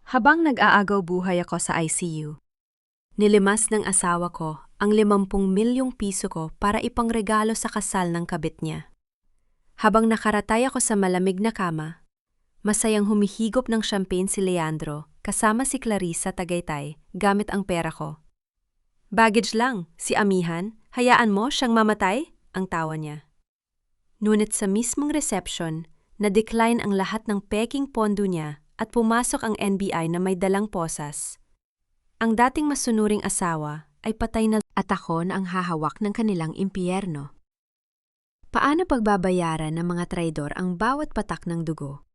Habang nag-aagaw buhay ako sa ICU, nilimas ng asawa ko ang 50 milyong piso ko para ipangregalo sa kasal ng kabit niya. Habang nakaratay ako sa malamig na kama, masayang humihigop ng champagne si Leandro kasama si Clarissa Tagaytay gamit ang pera ko. Baggage lang, si Amihan, hayaan mo siyang mamatay, ang tawa niya. Ngunit sa mismong reception, na-decline ang lahat ng peking pondo niya at pumasok ang NBI na may dalang posas. Ang dating masunuring asawa ay patay na at ako na ang hahawak ng kanilang impyerno. Paano pagbabayaran ng mga traidor ang bawat patak ng dugo?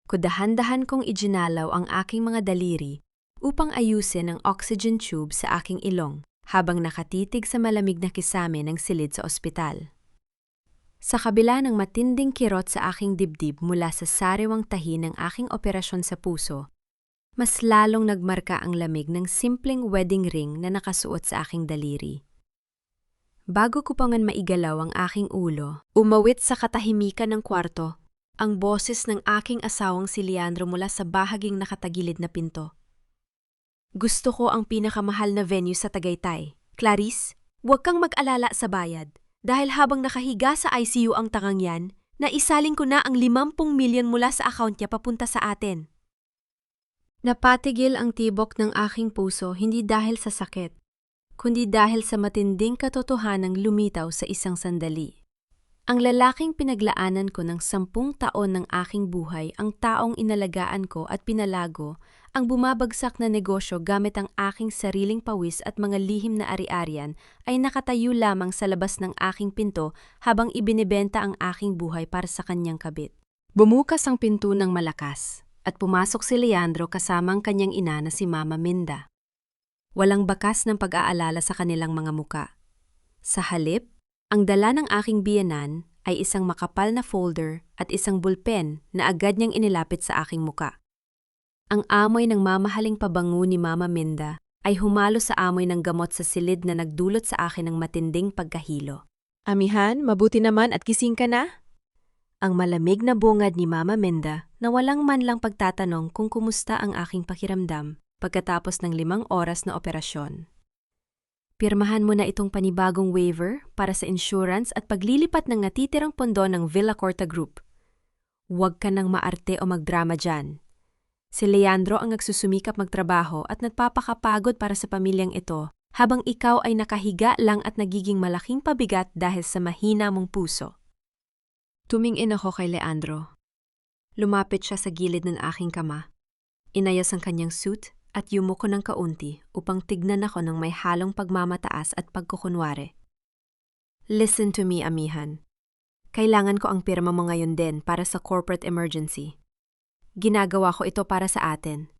Kudahan-dahan kong ijinalaw ang aking mga daliri upang ayusin ang oxygen tube sa aking ilong habang nakatitig sa malamig na kisame ng silid sa ospital. Sa kabila ng matinding kirot sa aking dibdib mula sa sariwang tahi ng aking operasyon sa puso, mas lalong nagmarka ang lamig ng simpleng wedding ring na nakasuot sa aking daliri. Bago ko pa man maigalaw ang aking ulo, umawit sa katahimikan ng kwarto ang boses ng aking asawang si Leandro mula sa bahaging nakatagilid na pinto. Gusto ko ang pinakamahal na venue sa Tagaytay. Clarice, huwag kang mag-alala sa bayad. Dahil habang nakahiga sa ICU ang tangang yan, naisaling ko na ang 50 milyon mula sa account niya papunta sa atin. Napatigil ang tibok ng aking puso hindi dahil sa sakit, kundi dahil sa matinding katotohanang lumitaw sa isang sandali. Ang lalaking pinaglaanan ko ng 10 taon ng aking buhay, ang taong inalagaan ko at pinalago, ang bumabagsak na negosyo gamit ang aking sariling pawis at mga lihim na ari-arian ay nakatayo lamang sa labas ng aking pinto habang ibinebenta ang aking buhay para sa kanyang kabit. Bumukas ang pinto ng malakas at pumasok si Leandro kasama ang kanyang ina na si Mama Minda. Walang bakas ng pag-aalala sa kanilang mga muka. Sa halip, ang dala ng aking biyenan ay isang makapal na folder at isang bulpen na agad niyang inilapit sa aking muka. Ang amoy ng mamahaling pabango ni Mama Minda ay humalo sa amoy ng gamot sa silid na nagdulot sa akin ng matinding pagkahilo. Amihan, mabuti naman at gising ka na? Ang malamig na bungad ni Mama Minda na walang man lang pagtatanong kung kumusta ang aking pakiramdam pagkatapos ng 5 oras na operasyon. Pirmahan mo na itong panibagong waiver para sa insurance at paglilipat ng natitirang pondo ng Villa Corta Group. Huwag ka nang maarte o magdrama dyan. Si Leandro ang nagsusumikap magtrabaho at nagpapakapagod para sa pamilyang ito habang ikaw ay nakahiga lang at nagiging malaking pabigat dahil sa mahina mong puso. Tumingin ako kay Leandro. Lumapit siya sa gilid ng aking kama. Inayos ang kanyang suit at yumuko ng kaunti upang tignan ako ng may halong pagmamataas at pagkukunwari. Listen to me, Amihan. Kailangan ko ang pirma mo ngayon din para sa corporate emergency. Ginagawa ko ito para sa atin.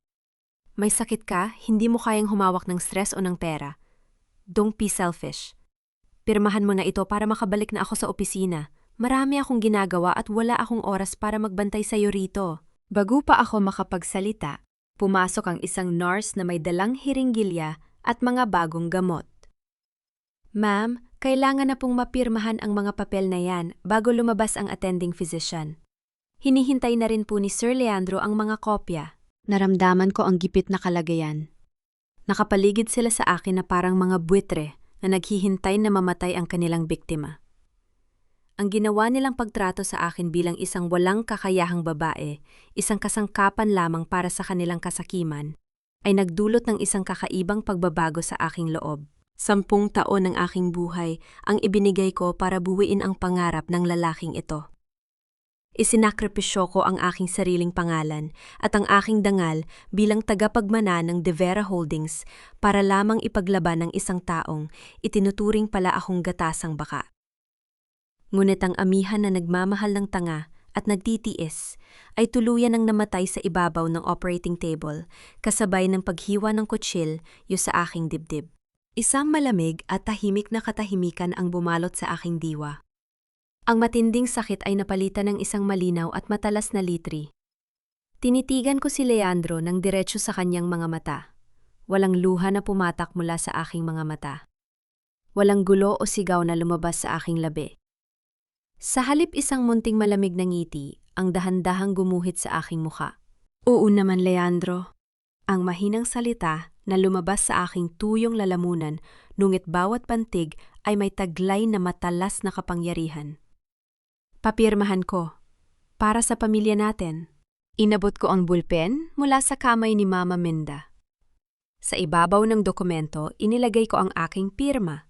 May sakit ka, hindi mo kayang humawak ng stress o ng pera. Don't be selfish. Pirmahan mo na ito para makabalik na ako sa opisina. Marami akong ginagawa at wala akong oras para magbantay sa'yo rito. Bago pa ako makapagsalita, pumasok ang isang nurse na may dalang hiringgilya at mga bagong gamot. Ma'am, kailangan na pong mapirmahan ang mga papel na yan bago lumabas ang attending physician. Hinihintay na rin po ni Sir Leandro ang mga kopya. Naramdaman ko ang gipit na kalagayan. Nakapaligid sila sa akin na parang mga buitre na naghihintay na mamatay ang kanilang biktima. Ang ginawa nilang pagtrato sa akin bilang isang walang kakayahang babae, isang kasangkapan lamang para sa kanilang kasakiman, ay nagdulot ng isang kakaibang pagbabago sa aking loob. 10 taon ng aking buhay ang ibinigay ko para buuin ang pangarap ng lalaking ito. Isinakripisyo ko ang aking sariling pangalan at ang aking dangal bilang tagapagmana ng De Vera Holdings para lamang ipaglaban ng isang taong itinuturing pala akong gatasang baka. Ngunit ang amihan na nagmamahal ng tanga at nagtitiis ay tuluyan ng namatay sa ibabaw ng operating table kasabay ng paghiwa ng kutsil sa aking dibdib. Isang malamig at tahimik na katahimikan ang bumalot sa aking diwa. Ang matinding sakit ay napalitan ng isang malinaw at matalas na litri. Tinitigan ko si Leandro ng diretso sa kanyang mga mata. Walang luha na pumatak mula sa aking mga mata. Walang gulo o sigaw na lumabas sa aking labi. Sa halip isang munting malamig na ngiti ang dahan-dahang gumuhit sa aking mukha. Oo naman, Leandro. Ang mahinang salita na lumabas sa aking tuyong lalamunan, ngunit bawat pantig ay may taglay na matalas na kapangyarihan. Papirmahan ko. Para sa pamilya natin. Inabot ko ang bulpen mula sa kamay ni Mama Minda. Sa ibabaw ng dokumento, inilagay ko ang aking pirma.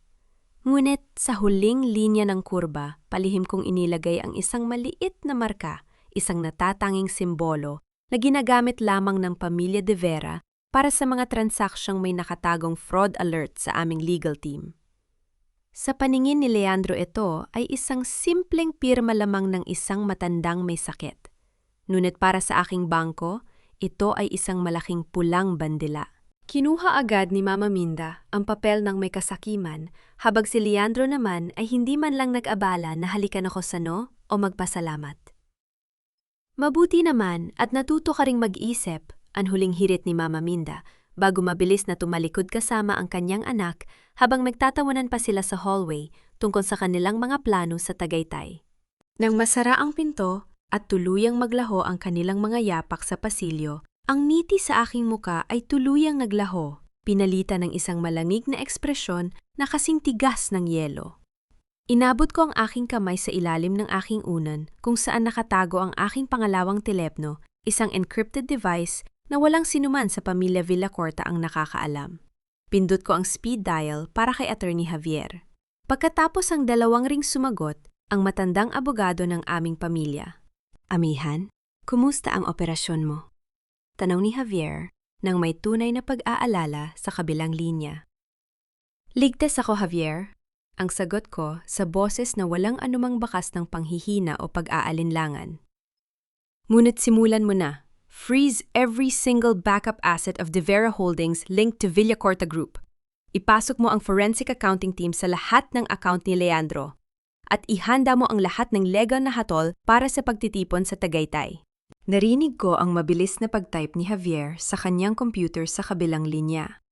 Ngunit sa huling linya ng kurba, palihim kong inilagay ang isang maliit na marka, isang natatanging simbolo na ginagamit lamang ng pamilya de Vera para sa mga transaksyong may nakatagong fraud alert sa aming legal team. Sa paningin ni Leandro ito ay isang simpleng pirma lamang ng isang matandang may sakit. Ngunit para sa aking bangko, ito ay isang malaking pulang bandila. Kinuha agad ni Mama Minda ang papel ng may kasakiman, habang si Leandro naman ay hindi man lang nag-abala na halikan ako sa o magpasalamat. Mabuti naman at natuto ka ring mag-isip, ang huling hirit ni Mama Minda, bago mabilis na tumalikod kasama ang kanyang anak habang magtatawanan pa sila sa hallway tungkol sa kanilang mga plano sa Tagaytay. Nang masara ang pinto at tuluyang maglaho ang kanilang mga yapak sa pasilyo, ang ngiti sa aking muka ay tuluyang naglaho, pinalitan ng isang malangig na ekspresyon na kasing tigas ng yelo. Inabot ko ang aking kamay sa ilalim ng aking unan kung saan nakatago ang aking pangalawang telepno, isang encrypted device na walang sinuman sa pamilya Villacorta ang nakakaalam. Pindot ko ang speed dial para kay Attorney Javier. Pagkatapos ang 2 ring sumagot, ang matandang abogado ng aming pamilya. Amihan, kumusta ang operasyon mo? Tanong ni Javier nang may tunay na pag-aalala sa kabilang linya. Ligtas ako, Javier. Ang sagot ko sa boses na walang anumang bakas ng panghihina o pag-aalinlangan. Ngunit simulan mo na. Freeze every single backup asset of De Vera Holdings linked to Villacorta Group. Ipasok mo ang forensic accounting team sa lahat ng account ni Leandro. At ihanda mo ang lahat ng legal na hatol para sa pagtitipon sa Tagaytay. Narinig ko ang mabilis na pag-type ni Javier sa kanyang computer sa kabilang linya.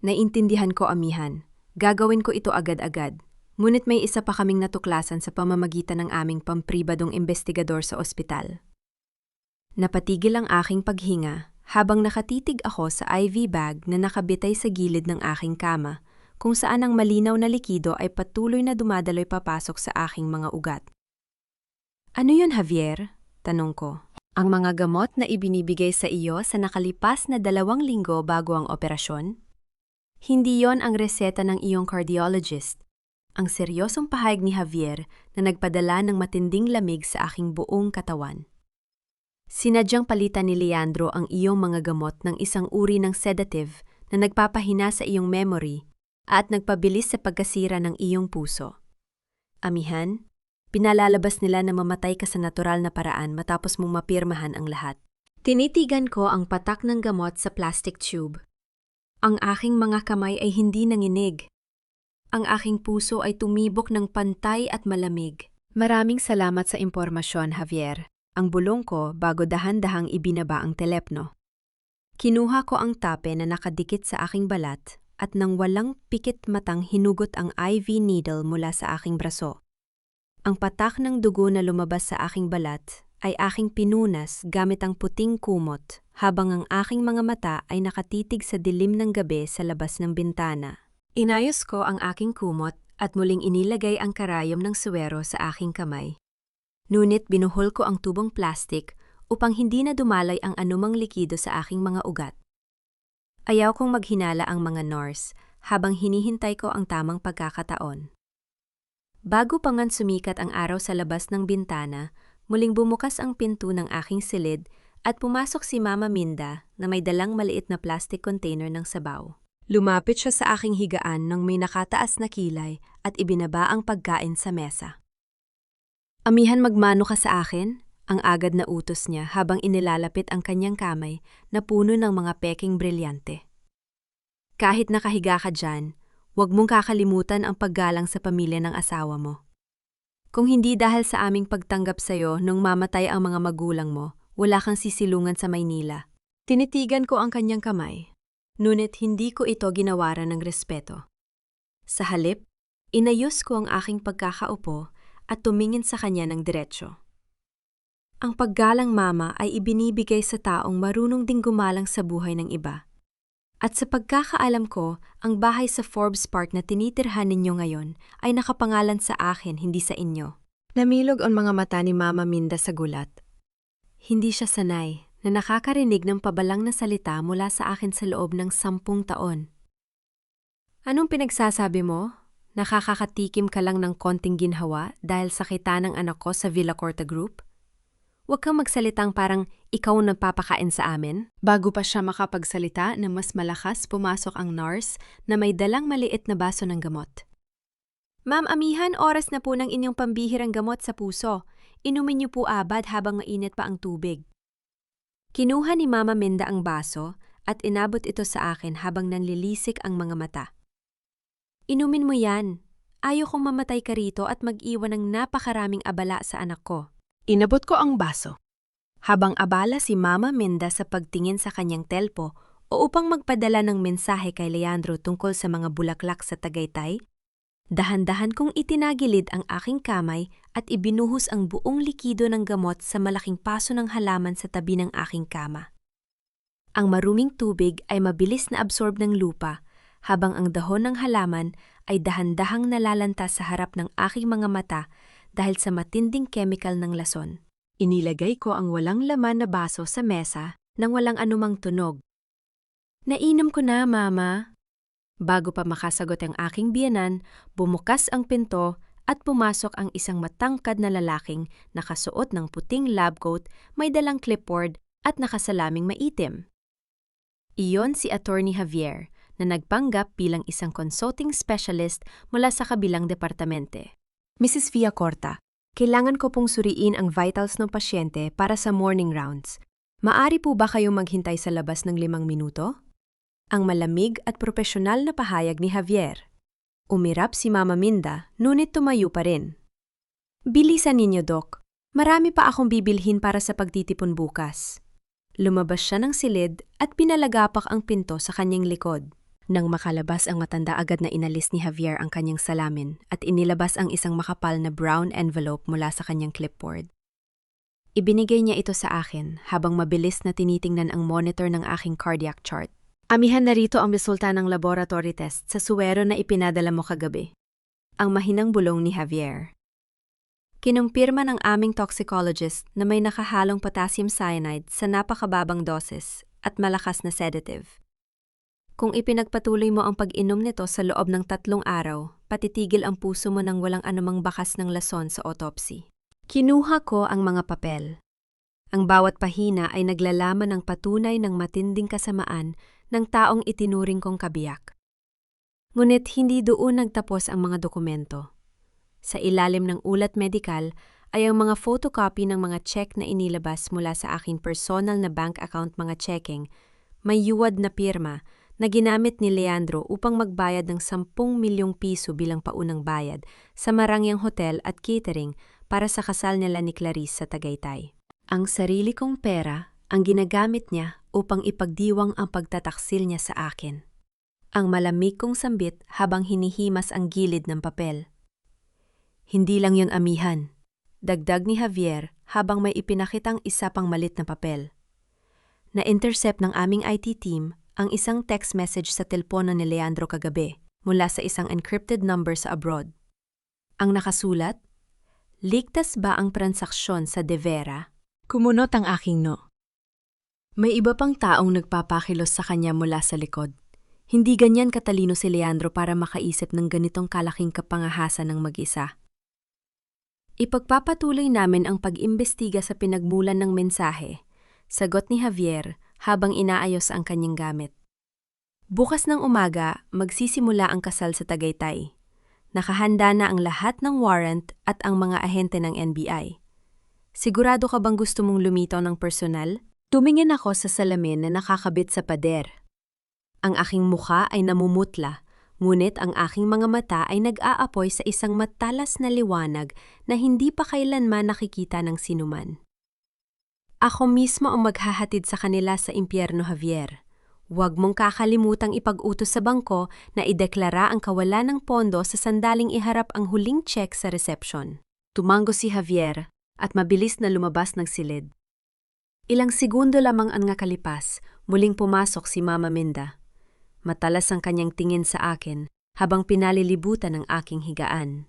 Naintindihan ko, amihan. Gagawin ko ito agad-agad. Ngunit may isa pa kaming natuklasan sa pamamagitan ng aming pampribadong investigador sa ospital. Napatigil ang aking paghinga habang nakatitig ako sa IV bag na nakabitay sa gilid ng aking kama, kung saan ang malinaw na likido ay patuloy na dumadaloy papasok sa aking mga ugat. Ano yun, Javier? Tanong ko. Ang mga gamot na ibinibigay sa iyo sa nakalipas na 2 linggo bago ang operasyon? Hindi yon ang reseta ng iyong cardiologist. Ang seryosong pahayag ni Javier na nagpadala ng matinding lamig sa aking buong katawan. Sinadyang palitan ni Leandro ang iyong mga gamot ng isang uri ng sedative na nagpapahina sa iyong memory at nagpabilis sa pagkasira ng iyong puso. Amihan, pinalalabas nila na mamatay ka sa natural na paraan matapos mong mapirmahan ang lahat. Tinitigan ko ang patak ng gamot sa plastic tube. Ang aking mga kamay ay hindi nanginig. Ang aking puso ay tumibok ng pantay at malamig. Maraming salamat sa impormasyon, Javier. Ang bulong ko bago dahan-dahang ibinaba ang telepno. Kinuha ko ang tape na nakadikit sa aking balat at nang walang pikit matang hinugot ang IV needle mula sa aking braso. Ang patak ng dugo na lumabas sa aking balat ay aking pinunas gamit ang puting kumot habang ang aking mga mata ay nakatitig sa dilim ng gabi sa labas ng bintana. Inayos ko ang aking kumot at muling inilagay ang karayom ng suwero sa aking kamay. Ngunit binuhol ko ang tubong plastik upang hindi na dumalay ang anumang likido sa aking mga ugat. Ayaw kong maghinala ang mga nurse habang hinihintay ko ang tamang pagkakataon. Bago pa man sumikat ang araw sa labas ng bintana, muling bumukas ang pinto ng aking silid at pumasok si Mama Minda na may dalang maliit na plastic container ng sabaw. Lumapit siya sa aking higaan nang may nakataas na kilay at ibinaba ang pagkain sa mesa. Amihan, magmano ka sa akin? Ang agad na utos niya habang inilalapit ang kanyang kamay na puno ng mga peking brilyante. Kahit nakahiga ka dyan, huwag mong kakalimutan ang paggalang sa pamilya ng asawa mo. Kung hindi dahil sa aming pagtanggap sa'yo nung mamatay ang mga magulang mo, wala kang sisilungan sa Maynila. Tinitigan ko ang kanyang kamay, ngunit hindi ko ito ginawaran ng respeto. Sa halip, inayos ko ang aking pagkakaupo at tumingin sa kanya ng diretsyo. Ang paggalang mama ay ibinibigay sa taong marunong ding gumalang sa buhay ng iba. At sa pagkakaalam ko, ang bahay sa Forbes Park na tinitirhan ninyo ngayon ay nakapangalan sa akin, hindi sa inyo. Namilog ang mga mata ni Mama Minda sa gulat. Hindi siya sanay na nakakarinig ng pabalang na salita mula sa akin sa loob ng 10 taon. Anong pinagsasabi mo? Nakakakatikim ka lang ng konting ginhawa dahil sakita ng anak ko sa Villacorta Group? Huwag kang magsalitang parang ikaw ang nagpapakain sa amin. Bago pa siya makapagsalita na mas malakas, pumasok ang nurse na may dalang maliit na baso ng gamot. Ma'am Amihan, oras na po ng inyong pambihirang gamot sa puso. Inumin niyo po abad habang mainit pa ang tubig. Kinuha ni Mama Minda ang baso at inabot ito sa akin habang nanlilisik ang mga mata. Inumin mo yan. Ayaw kong mamatay ka rito at mag-iwan ng napakaraming abala sa anak ko. Inabot ko ang baso. Habang abala si Mama Minda sa pagtingin sa kanyang telpo o upang magpadala ng mensahe kay Leandro tungkol sa mga bulaklak sa Tagaytay, dahan-dahan kong itinagilid ang aking kamay at ibinuhos ang buong likido ng gamot sa malaking paso ng halaman sa tabi ng aking kama. Ang maruming tubig ay mabilis na absorb ng lupa, habang ang dahon ng halaman ay dahan-dahang nalalanta sa harap ng aking mga mata dahil sa matinding chemical ng lason. Inilagay ko ang walang laman na baso sa mesa nang walang anumang tunog. Nainom ko na, Mama. Bago pa makasagot ang aking biyenan, bumukas ang pinto at pumasok ang isang matangkad na lalaking nakasuot ng puting lab coat, may dalang clipboard at nakasalaming maitim. Iyon si Attorney Javier na nagpanggap bilang isang consulting specialist mula sa kabilang departamente. Mrs. Villacorta, kailangan ko pong suriin ang vitals ng pasyente para sa morning rounds. Maari po ba kayong maghintay sa labas ng 5 minuto? Ang malamig at propesyonal na pahayag ni Javier. Umirap si Mama Minda, ngunit tumayo pa rin. Bilisan ninyo, Doc. Marami pa akong bibilhin para sa pagtitipon bukas. Lumabas siya ng silid at pinalagapak ang pinto sa kanyang likod. Nang makalabas ang matanda, agad na inalis ni Javier ang kanyang salamin at inilabas ang isang makapal na brown envelope mula sa kanyang clipboard. Ibinigay niya ito sa akin habang mabilis na tinitingnan ang monitor ng aking cardiac chart. Amihan, narito ang resulta ng laboratory test sa suwero na ipinadala mo kagabi. Ang mahinang bulong ni Javier. Kinumpirma ng aming toxicologist na may nakahalong potassium cyanide sa napakababang doses at malakas na sedative. Kung ipinagpatuloy mo ang pag-inom nito sa loob ng 3 araw, patitigil ang puso mo nang walang anumang bakas ng lason sa autopsy. Kinuha ko ang mga papel. Ang bawat pahina ay naglalaman ng patunay ng matinding kasamaan ng taong itinuring kong kabiyak. Ngunit hindi doon nagtapos ang mga dokumento. Sa ilalim ng ulat medikal ay ang mga photocopy ng mga check na inilabas mula sa aking personal na bank account mga checking, may yuwad na pirma na ginamit ni Leandro upang magbayad ng 10 milyong piso bilang paunang bayad sa Marangyang Hotel at Catering para sa kasal nila ni Clarice sa Tagaytay. Ang sarili kong pera ang ginagamit niya upang ipagdiwang ang pagtataksil niya sa akin. Ang malamig kong sambit habang hinihimas ang gilid ng papel. Hindi lang yun, Amihan. Dagdag ni Javier habang may ipinakitang isa pang malit na papel. Na-intercept ng aming IT team ang isang text message sa telepono ni Leandro kagabi mula sa isang encrypted number sa abroad. Ang nakasulat, ligtas ba ang transaksyon sa De Vera? Kumunot ang aking no. May iba pang taong nagpapakilos sa kanya mula sa likod. Hindi ganyan katalino si Leandro para makaisip ng ganitong kalaking kapangahasan ng mag-isa. Ipagpapatuloy namin ang pag-imbestiga sa pinagmulan ng mensahe, sagot ni Javier habang inaayos ang kanyang gamit. Bukas ng umaga, magsisimula ang kasal sa Tagaytay. Nakahanda na ang lahat ng warrant at ang mga ahente ng NBI. Sigurado ka bang gusto mong lumitaw ng personal? Tumingin ako sa salamin na nakakabit sa pader. Ang aking mukha ay namumutla, ngunit ang aking mga mata ay nag-aapoy sa isang matalas na liwanag na hindi pa kailanman nakikita ng sinuman. Ako mismo ang maghahatid sa kanila sa impyerno, Javier. Huwag mong kakalimutang ipag-utos sa bangko na ideklara ang kawalan ng pondo sa sandaling iharap ang huling check sa reception. Tumango si Javier at mabilis na lumabas ng silid. Ilang segundo lamang ang nakalipas, muling pumasok si Mama Minda. Matalas ang kanyang tingin sa akin habang pinalilibutan ang aking higaan.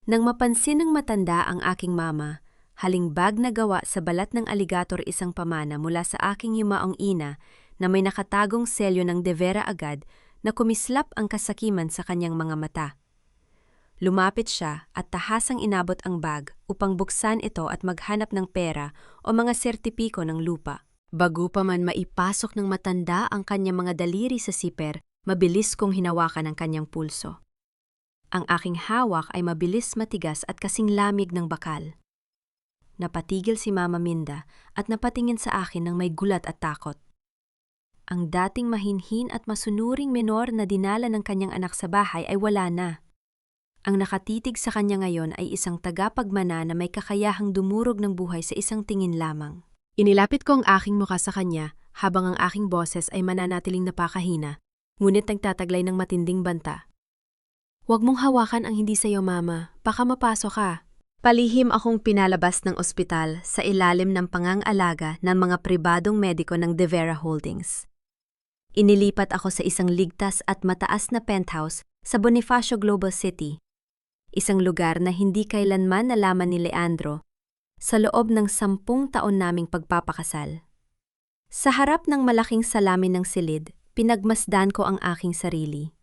Nang mapansin ng matanda ang aking mama, halingbag na gawa sa balat ng aligator isang pamana mula sa aking yumaong ina na may nakatagong selyo ng De Vera agad na kumislap ang kasakiman sa kanyang mga mata. Lumapit siya at tahasang inabot ang bag upang buksan ito at maghanap ng pera o mga sertipiko ng lupa. Bago pa man maipasok ng matanda ang kanyang mga daliri sa siper, mabilis kong hinawakan ang kanyang pulso. Ang aking hawak ay mabilis matigas at kasing lamig ng bakal. Napatigil si Mama Minda at napatingin sa akin ng may gulat at takot. Ang dating mahinhin at masunuring menor na dinala ng kanyang anak sa bahay ay wala na. Ang nakatitig sa kanya ngayon ay isang tagapagmana na may kakayahang dumurog ng buhay sa isang tingin lamang. Inilapit ko ang aking mukha sa kanya habang ang aking boses ay mananatiling napakahina, ngunit nagtataglay ng matinding banta. "Huwag mong hawakan ang hindi sa'yo, Mama. Baka mapasok ka." Palihim akong pinalabas ng ospital sa ilalim ng pangangalaga ng mga pribadong mediko ng De Vera Holdings. Inilipat ako sa isang ligtas at mataas na penthouse sa Bonifacio Global City, isang lugar na hindi kailanman nalaman ni Leandro sa loob ng 10 taon naming pagpapakasal. Sa harap ng malaking salamin ng silid, pinagmasdan ko ang aking sarili.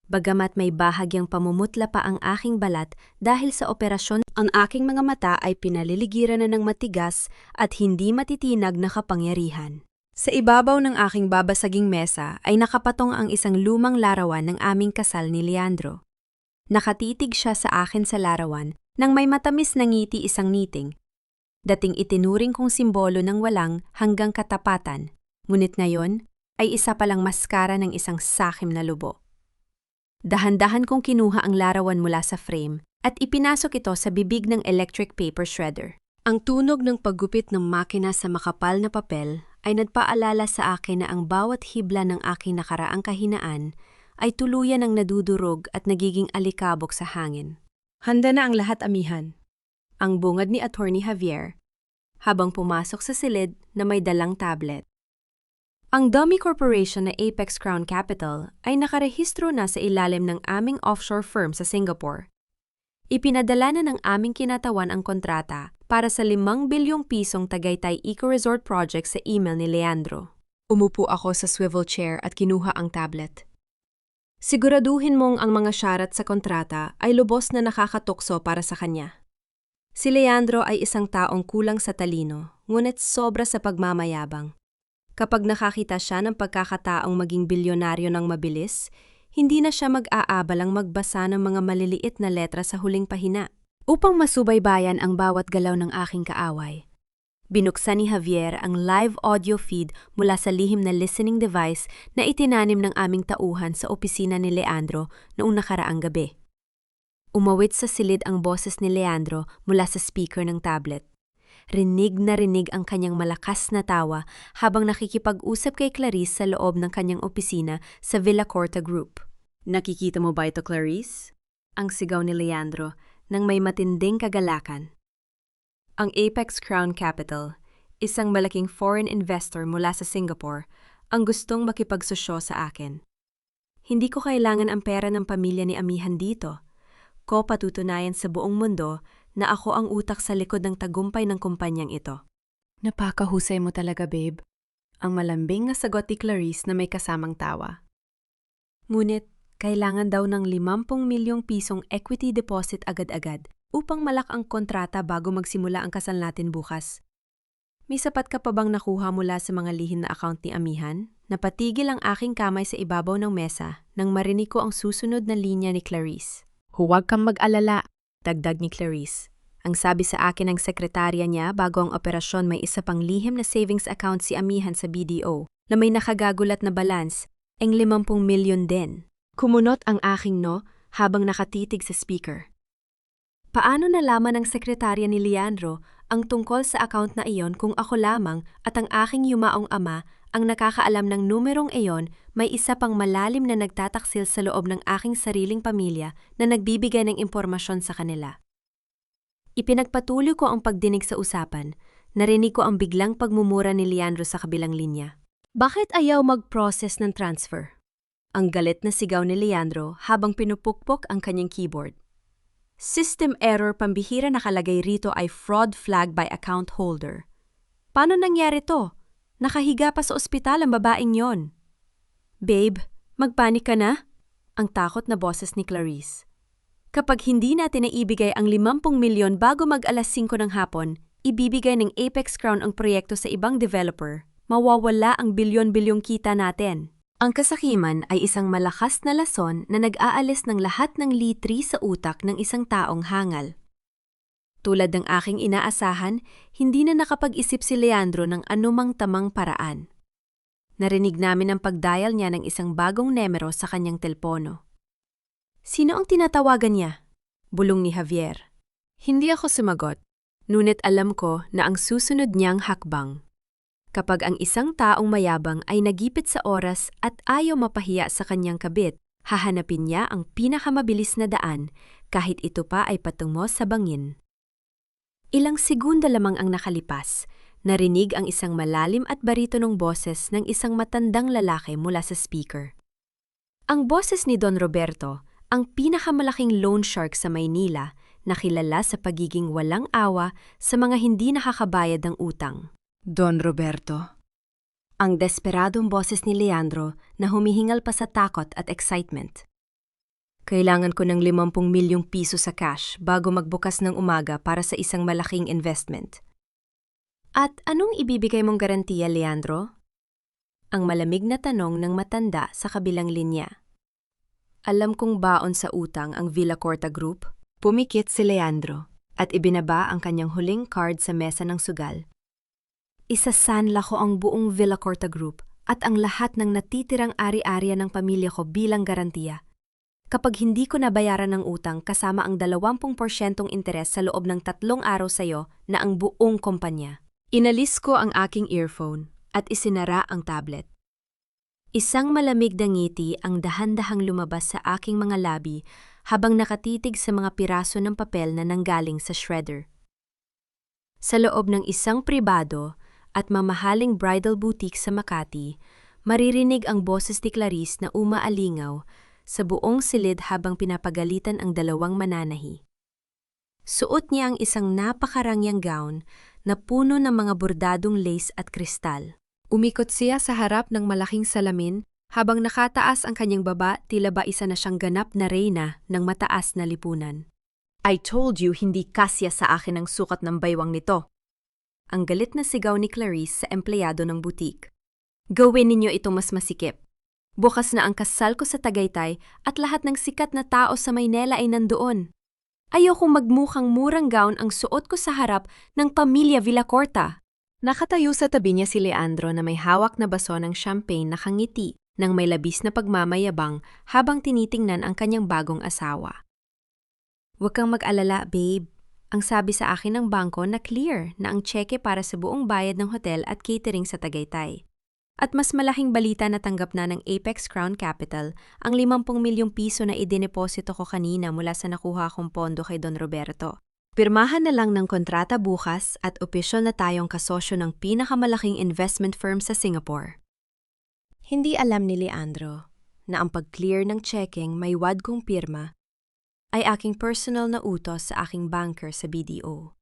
Bagamat may bahagyang pamumutla pa ang aking balat dahil sa operasyon, ang aking mga mata ay pinaliligiran na ng matigas at hindi matitinag na kapangyarihan. Sa ibabaw ng aking babasaging mesa ay nakapatong ang isang lumang larawan ng aming kasal ni Leandro. Nakatitig siya sa akin sa larawan nang may matamis na ngiti isang ngiting. Dating itinuring kong simbolo ng walang hanggang katapatan, ngunit ngayon ay isa palang maskara ng isang sakim na lubo. Dahan-dahan kong kinuha ang larawan mula sa frame at ipinasok ito sa bibig ng electric paper shredder. Ang tunog ng paggupit ng makina sa makapal na papel ay nagpaalala sa akin na ang bawat hibla ng aking nakaraang kahinaan ay tuluyan ng nadudurog at nagiging alikabok sa hangin. "Handa na ang lahat, amihan," ang bungad ni Attorney Javier habang pumasok sa silid na may dalang tablet. Ang dummy corporation na Apex Crown Capital ay nakarehistro na sa ilalim ng aming offshore firm sa Singapore. Ipinadala na ng aming kinatawan ang kontrata para sa 5 bilyong pisong Tagaytay Eco Resort Project sa email ni Leandro. Umupo ako sa swivel chair at kinuha ang tablet. "Siguraduhin mong ang mga syarat sa kontrata ay lubos na nakakatukso para sa kanya." Si Leandro ay isang taong kulang sa talino, ngunit sobra sa pagmamayabang. Kapag nakakita siya ng pagkakataong maging bilyonaryo ng mabilis, hindi na siya mag-aabalang magbasa ng mga maliliit na letra sa huling pahina upang masubaybayan ang bawat galaw ng aking kaaway. Binuksan ni Javier ang live audio feed mula sa lihim na listening device na itinanim ng aming tauhan sa opisina ni Leandro noong nakaraang gabi. Umawit sa silid ang boses ni Leandro mula sa speaker ng tablet. Rinig na rinig ang kanyang malakas na tawa habang nakikipag-usap kay Clarice sa loob ng kanyang opisina sa Villa Corta Group. "Nakikita mo ba ito, Clarice?" ang sigaw ni Leandro nang may matinding kagalakan. Ang Apex Crown Capital, isang malaking foreign investor mula sa Singapore, ang gustong makipagsosyo sa akin. Hindi ko kailangan ang pera ng pamilya ni amihan dito. Ko patutunayan sa buong mundo na ako ang utak sa likod ng tagumpay ng kumpanyang ito. "Napakahusay mo talaga, babe," ang malambing na sagot ni Clarice na may kasamang tawa. Ngunit, kailangan daw ng 50 milyong pisong equity deposit agad-agad upang malak ang kontrata bago magsimula ang kasal natin bukas. "May sapat ka pa bang nakuha mula sa mga lihim na account ni amihan?" Napatigil ang aking kamay sa ibabaw ng mesa nang marinig ko ang susunod na linya ni Clarice. "Huwag kang mag-alala," dagdag ni Clarice. Ang sabi sa akin ng sekretarya niya bago ang operasyon may isa pang lihim na savings account si amihan sa BDO na may nakagagulat na balance, ang 50 milyon din. Kumunot ang aking no habang nakatitig sa speaker. Paano nalaman ng sekretarya ni Leandro ang tungkol sa account na iyon kung ako lamang at ang aking yumaong ama ang nakakaalam ng numerong iyon? May isa pang malalim na nagtataksil sa loob ng aking sariling pamilya na nagbibigay ng impormasyon sa kanila. Ipinagpatuloy ko ang pagdinig sa usapan. Narinig ko ang biglang pagmumura ni Leandro sa kabilang linya. Bakit ayaw mag-process ng transfer? Ang galit na sigaw ni Leandro habang pinupukpok ang kanyang keyboard. System error, pambihira, nakalagay rito ay fraud flag by account holder. Paano nangyari to? Nakahiga pa sa ospital ang babaeng yon. Babe, magpanik ka na? Ang takot na boses ni Clarice. Kapag hindi natin naibigay ang 50 milyon bago mag-alas 5 ng hapon, ibibigay ng Apex Crown ang proyekto sa ibang developer, mawawala ang bilyon-bilyong kita natin. Ang kasakiman ay isang malakas na lason na nag-aalis ng lahat ng litri sa utak ng isang taong hangal. Tulad ng aking inaasahan, hindi na nakapag-isip si Leandro ng anumang tamang paraan. Narinig namin ang pagdial niya ng isang bagong numero sa kanyang telpono. Sino ang tinatawagan niya? Bulong ni Javier. Hindi ako sumagot, ngunit alam ko na ang susunod niyang hakbang. Kapag ang isang taong mayabang ay nagipit sa oras at ayaw mapahiya sa kanyang kabit, hahanapin niya ang pinakamabilis na daan kahit ito pa ay patungo sa bangin. Ilang segunda lamang ang nakalipas, narinig ang isang malalim at baritonong boses ng isang matandang lalaki mula sa speaker. Ang boses ni Don Roberto, ang pinakamalaking loan shark sa Maynila, na kilala sa pagiging walang awa sa mga hindi nakakabayad ng utang. Don Roberto. Ang desperadong boses ni Leandro na humihingal pa sa takot at excitement. Kailangan ko ng 50 milyong piso sa cash bago magbukas ng umaga para sa isang malaking investment. At anong ibibigay mong garantiya, Leandro? Ang malamig na tanong ng matanda sa kabilang linya. Alam kong baon sa utang ang Villacorta Group. Pumikit si Leandro at ibinaba ang kanyang huling card sa mesa ng sugal. Isasanla ko ang buong Villacorta Group at ang lahat ng natitirang ari-ariya ng pamilya ko bilang garantiya. Kapag hindi ko nabayaran ng utang kasama ang 20% interes sa loob ng 3 araw sa iyo na ang buong kumpanya. Inalis ko ang aking earphone at isinara ang tablet. Isang malamig na ngiti ang dahan-dahang lumabas sa aking mga labi habang nakatitig sa mga piraso ng papel na nanggaling sa shredder. Sa loob ng isang pribado at mamahaling bridal boutique sa Makati, maririnig ang boses ni Clarice na umaalingaw sa buong silid habang pinapagalitan ang 2 mananahi. Suot niya ang isang napakarangyang gown na puno ng mga bordadong lace at kristal. Umikot siya sa harap ng malaking salamin habang nakataas ang kanyang baba, tila ba isa na siyang ganap na reyna ng mataas na lipunan. I told you hindi kasya sa akin ang sukat ng baywang nito. Ang galit na sigaw ni Clarice sa empleyado ng boutique. Gawin ninyo ito mas masikip. Bukas na ang kasal ko sa Tagaytay at lahat ng sikat na tao sa Maynila ay nandoon. Ayokong magmukhang murang gown ang suot ko sa harap ng pamilya Villacorta. Nakatayo sa tabi niya si Leandro na may hawak na baso ng champagne na kangiti nang may labis na pagmamayabang habang tinitingnan ang kanyang bagong asawa. Huwag kang mag-alala, babe. Ang sabi sa akin ng bangko na clear na ang tseke para sa buong bayad ng hotel at catering sa Tagaytay. At mas malaking balita na tanggap na ng Apex Crown Capital ang 50 milyong piso na idineposito ko kanina mula sa nakuha kong pondo kay Don Roberto. Pirmahan na lang ng kontrata bukas at opisyal na tayong kasosyo ng pinakamalaking investment firm sa Singapore. Hindi alam ni Leandro na ang pag-clear ng checking may wad kong pirma ay aking personal na utos sa aking banker sa BDO.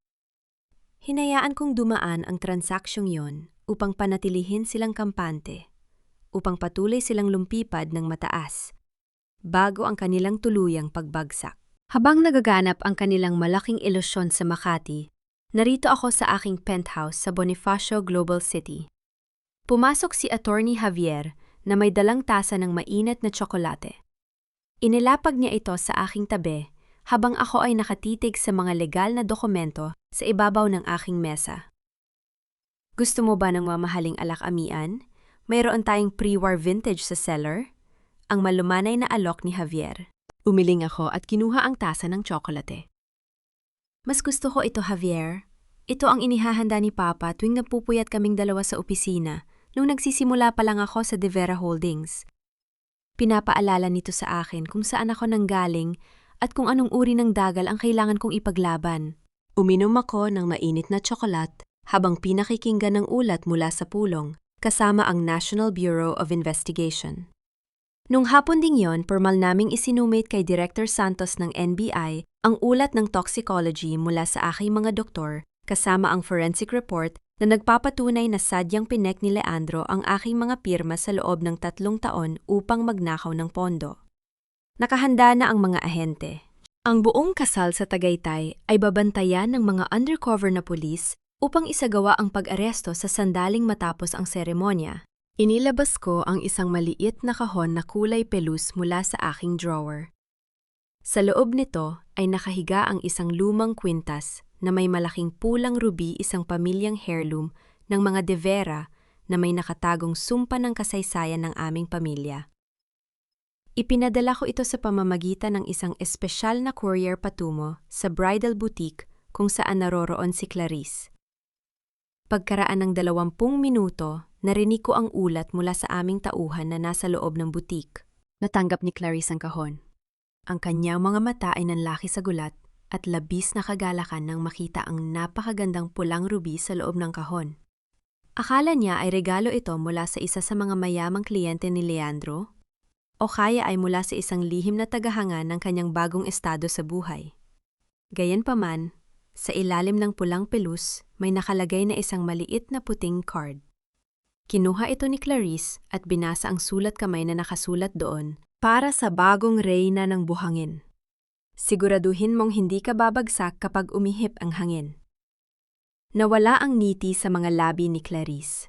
Hinayaan kong dumaan ang transaksyong yon upang panatilihin silang kampante, upang patuloy silang lumpipad ng mataas, bago ang kanilang tuluyang pagbagsak. Habang nagaganap ang kanilang malaking ilusyon sa Makati, narito ako sa aking penthouse sa Bonifacio Global City. Pumasok si Attorney Javier na may dalang tasa ng mainit na tsokolate. Inilapag niya ito sa aking tabi habang ako ay nakatitig sa mga legal na dokumento sa ibabaw ng aking mesa. Gusto mo ba ng mamahaling alak-amian? Mayroon tayong pre-war vintage sa cellar? Ang malumanay na alok ni Javier. Umiling ako at kinuha ang tasa ng tsokolate. Mas gusto ko ito, Javier. Ito ang inihahanda ni Papa tuwing napupuyat kaming dalawa sa opisina nung nagsisimula pa lang ako sa De Vera Holdings. Pinapaalala nito sa akin kung saan ako nanggaling at kung anong uri ng dagal ang kailangan kong ipaglaban. Uminom ako ng mainit na tsokolat habang pinakikinggan ng ulat mula sa pulong, kasama ang National Bureau of Investigation. Nung hapon ding yon, formal naming isinumate kay Director Santos ng NBI ang ulat ng toxicology mula sa aking mga doktor, kasama ang forensic report na nagpapatunay na sadyang pinek ni Leandro ang aking mga pirma sa loob ng 3 taon upang magnakaw ng pondo. Nakahanda na ang mga ahente. Ang buong kasal sa Tagaytay ay babantayan ng mga undercover na pulis upang isagawa ang pag-aresto sa sandaling matapos ang seremonya. Inilabas ko ang isang maliit na kahon na kulay pelus mula sa aking drawer. Sa loob nito ay nakahiga ang isang lumang kwintas na may malaking pulang ruby, isang pamilyang heirloom ng mga De Vera na may nakatagong sumpa ng kasaysayan ng aming pamilya. Ipinadala ko ito sa pamamagitan ng isang espesyal na courier patungo sa bridal boutique kung saan naroroon si Clarice. Pagkaraan ng 20 minuto, narinig ko ang ulat mula sa aming tauhan na nasa loob ng boutique. Natanggap ni Clarice ang kahon. Ang kanyang mga mata ay nanlaki sa gulat at labis na kagalakan nang makita ang napakagandang pulang ruby sa loob ng kahon. Akala niya ay regalo ito mula sa isa sa mga mayamang kliyente ni Leandro, o kaya ay mula sa isang lihim na tagahanga ng kanyang bagong estado sa buhay. Gayunpaman, sa ilalim ng pulang pelus, may nakalagay na isang maliit na puting card. Kinuha ito ni Clarice at binasa ang sulat kamay na nakasulat doon, "Para sa bagong reyna ng buhangin. Siguraduhin mong hindi ka babagsak kapag umihip ang hangin." Nawala ang ngiti sa mga labi ni Clarice.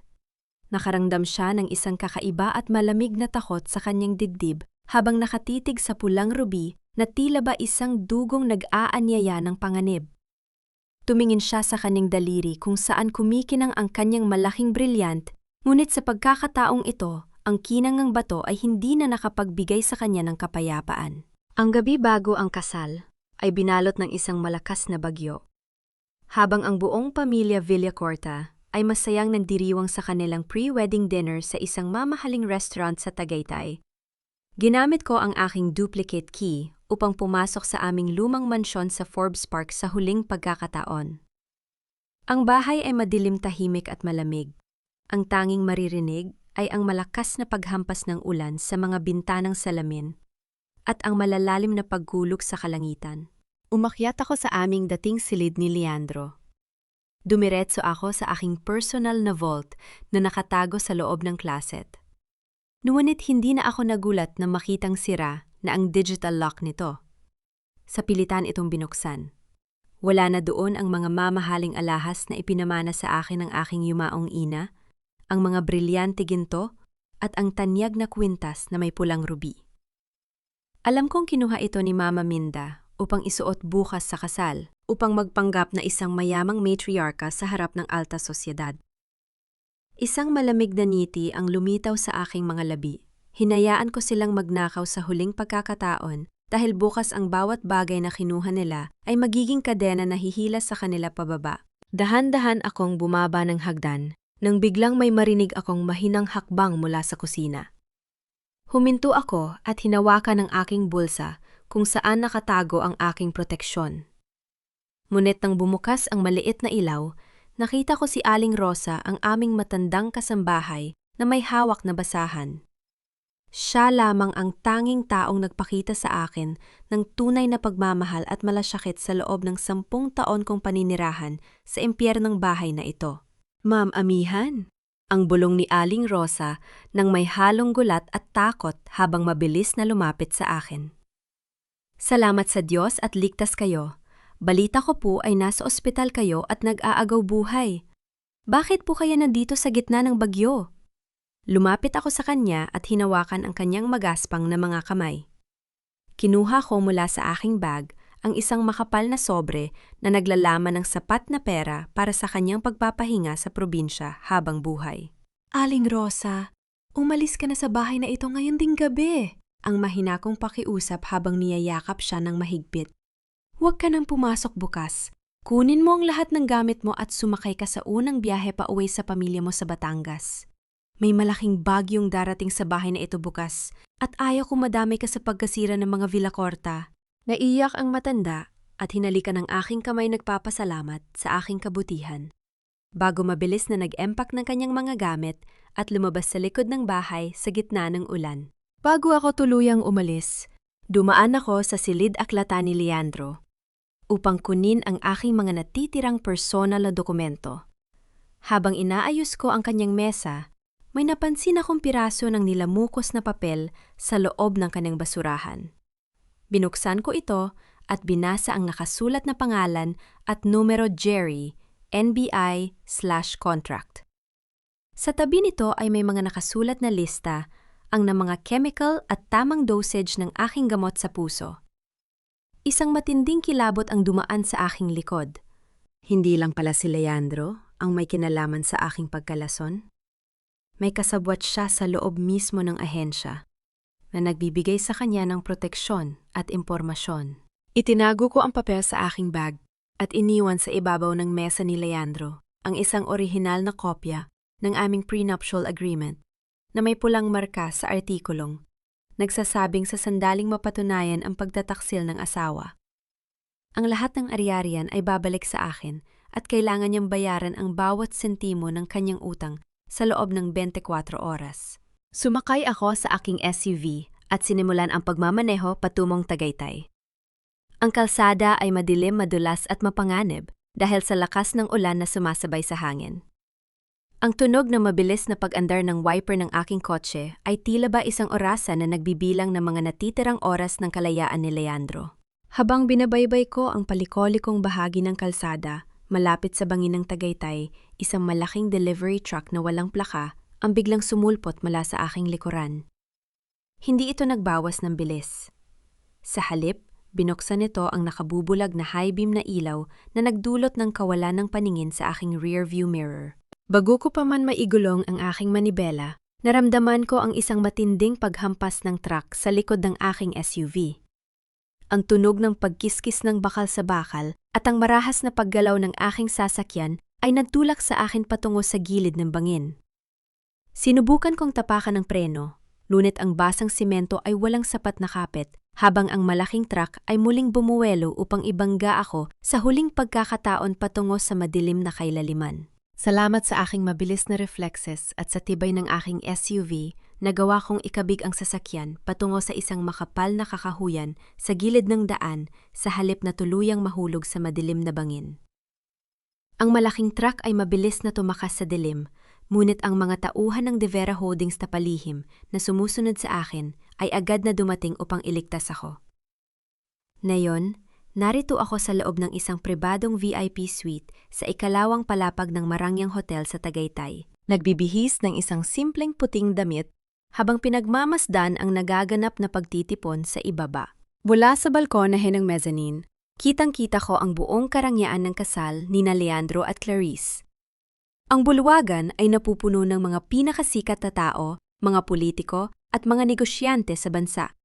Nakaramdam siya ng isang kakaiba at malamig na takot sa kanyang dibdib habang nakatitig sa pulang ruby na tila ba isang dugong nag-aanyaya ng panganib. Tumingin siya sa kanyang daliri kung saan kumikinang ang kanyang malaking brilyant, ngunit sa pagkakataong ito, ang kinangang bato ay hindi na nakapagbigay sa kanya ng kapayapaan. Ang gabi bago ang kasal ay binalot ng isang malakas na bagyo. Habang ang buong pamilya Villacorta ay masayang nandiriwang sa kanilang pre-wedding dinner sa isang mamahaling restaurant sa Tagaytay, ginamit ko ang aking duplicate key upang pumasok sa aming lumang mansyon sa Forbes Park sa huling pagkakataon. Ang bahay ay madilim, tahimik at malamig. Ang tanging maririnig ay ang malakas na paghampas ng ulan sa mga bintanang salamin at ang malalalim na paggulog sa kalangitan. Umakyat ako sa aming dating silid ni Leandro. Dumiretso ako sa aking personal na vault na nakatago sa loob ng closet. Ngunit hindi na ako nagulat na makitang sira na ang digital lock nito. Sa pilitan itong binuksan. Wala na doon ang mga mamahaling alahas na ipinamana sa akin ng aking yumaong ina, ang mga brilyante ginto, at ang tanyag na kwintas na may pulang ruby. Alam kong kinuha ito ni Mama Minda upang isuot bukas sa kasal, upang magpanggap na isang mayamang matriarka sa harap ng alta sosyedad. Isang malamig na ngiti ang lumitaw sa aking mga labi. Hinayaan ko silang magnakaw sa huling pagkakataon dahil bukas ang bawat bagay na kinuha nila ay magiging kadena na hihilas sa kanila pababa. Dahan-dahan akong bumaba ng hagdan nang biglang may marinig akong mahinang hakbang mula sa kusina. Huminto ako at hinawakan ang aking bulsa kung saan nakatago ang aking proteksyon. Ngunit nang bumukas ang maliit na ilaw, nakita ko si Aling Rosa, ang aming matandang kasambahay na may hawak na basahan. Siya lamang ang tanging taong nagpakita sa akin ng tunay na pagmamahal at malasakit sa loob ng 10 taon kong paninirahan sa impyernong bahay na ito. "Ma'am Amihan," ang bulong ni Aling Rosa nang may halong gulat at takot habang mabilis na lumapit sa akin. "Salamat sa Diyos at ligtas kayo. Balita ko po ay nasa ospital kayo at nag-aagaw buhay. Bakit po kaya nandito sa gitna ng bagyo?" Lumapit ako sa kanya at hinawakan ang kanyang magaspang na mga kamay. Kinuha ko mula sa aking bag ang isang makapal na sobre na naglalaman ng sapat na pera para sa kanyang pagpapahinga sa probinsya habang buhay. "Aling Rosa, umalis ka na sa bahay na ito ngayon ding gabi," ang mahinakong pakiusap habang niyayakap siya ng mahigpit. "Huwag ka nang pumasok bukas. Kunin mo ang lahat ng gamit mo at sumakay ka sa unang biyahe pa uwi sa pamilya mo sa Batangas. May malaking bagyong darating sa bahay na ito bukas at ayaw ko madamay ka sa pagkasira ng mga Villacorta." Naiyak ang matanda at hinalikan ng aking kamay nagpapasalamat sa aking kabutihan. Bago mabilis na nag-empak ng kanyang mga gamit at lumabas sa likod ng bahay sa gitna ng ulan. Bago ako tuluyang umalis, dumaan ako sa silid-aklatan ni Leandro upang kunin ang aking mga natitirang personal na dokumento. Habang inaayos ko ang kanyang mesa, may napansin akong piraso ng nilamukos na papel sa loob ng kanyang basurahan. Binuksan ko ito at binasa ang nakasulat na pangalan at numero Jerry, NBI/contract. Sa tabi nito ay may mga nakasulat na lista ang ng mga chemical at tamang dosage ng aking gamot sa puso. Isang matinding kilabot ang dumaan sa aking likod. Hindi lang pala si Leandro ang may kinalaman sa aking pagkalason. May kasabwat siya sa loob mismo ng ahensya na nagbibigay sa kanya ng proteksyon at impormasyon. Itinago ko ang papel sa aking bag at iniwan sa ibabaw ng mesa ni Leandro ang isang orihinal na kopya ng aming prenuptial agreement na may pulang marka sa artikulong nagsasabing sa sandaling mapatunayan ang pagtataksil ng asawa. Ang lahat ng ari-arian ay babalik sa akin at kailangan niyang bayaran ang bawat sentimo ng kanyang utang sa loob ng 24 oras. Sumakay ako sa aking SUV at sinimulan ang pagmamaneho patungong Tagaytay. Ang kalsada ay madilim, madulas at mapanganib dahil sa lakas ng ulan na sumasabay sa hangin. Ang tunog ng mabilis na pag-andar ng wiper ng aking kotse ay tila ba isang orasan na nagbibilang ng mga natitirang oras ng kalayaan ni Leandro. Habang binabaybay ko ang palikolikong bahagi ng kalsada, malapit sa bangin ng Tagaytay, isang malaking delivery truck na walang plaka ang biglang sumulpot mula sa aking likuran. Hindi ito nagbawas ng bilis. Sa halip, binuksan nito ang nakabubulag na high beam na ilaw na nagdulot ng kawalan ng paningin sa aking rear view mirror. Bago ko pa man maigulong ang aking manibela, naramdaman ko ang isang matinding paghampas ng truck sa likod ng aking SUV. Ang tunog ng pagkiskis ng bakal sa bakal at ang marahas na paggalaw ng aking sasakyan ay nagtulak sa akin patungo sa gilid ng bangin. Sinubukan kong tapakan ng preno, ngunit ang basang simento ay walang sapat na kapit habang ang malaking truck ay muling bumuwelo upang ibangga ako sa huling pagkakataon patungo sa madilim na kailaliman. Salamat sa aking mabilis na reflexes at sa tibay ng aking SUV, nagawa kong ikabig ang sasakyan patungo sa isang makapal na kakahuyan sa gilid ng daan sa halip na tuluyang mahulog sa madilim na bangin. Ang malaking truck ay mabilis na tumakas sa dilim, ngunit ang mga tauhan ng De Vera Holdings na palihim na sumusunod sa akin ay agad na dumating upang iligtas ako. Ngayon, narito ako sa loob ng isang pribadong VIP suite sa ikalawang palapag ng Marangyang Hotel sa Tagaytay. Nagbibihis ng isang simpleng puting damit habang pinagmamasdan ang nagaganap na pagtitipon sa ibaba. Mula sa balkonahe ng mezzanine, kitang-kita ko ang buong karangyaan ng kasal ni Leandro at Clarice. Ang bulwagan ay napupuno ng mga pinakasikat na tao, mga politiko at mga negosyante sa bansa.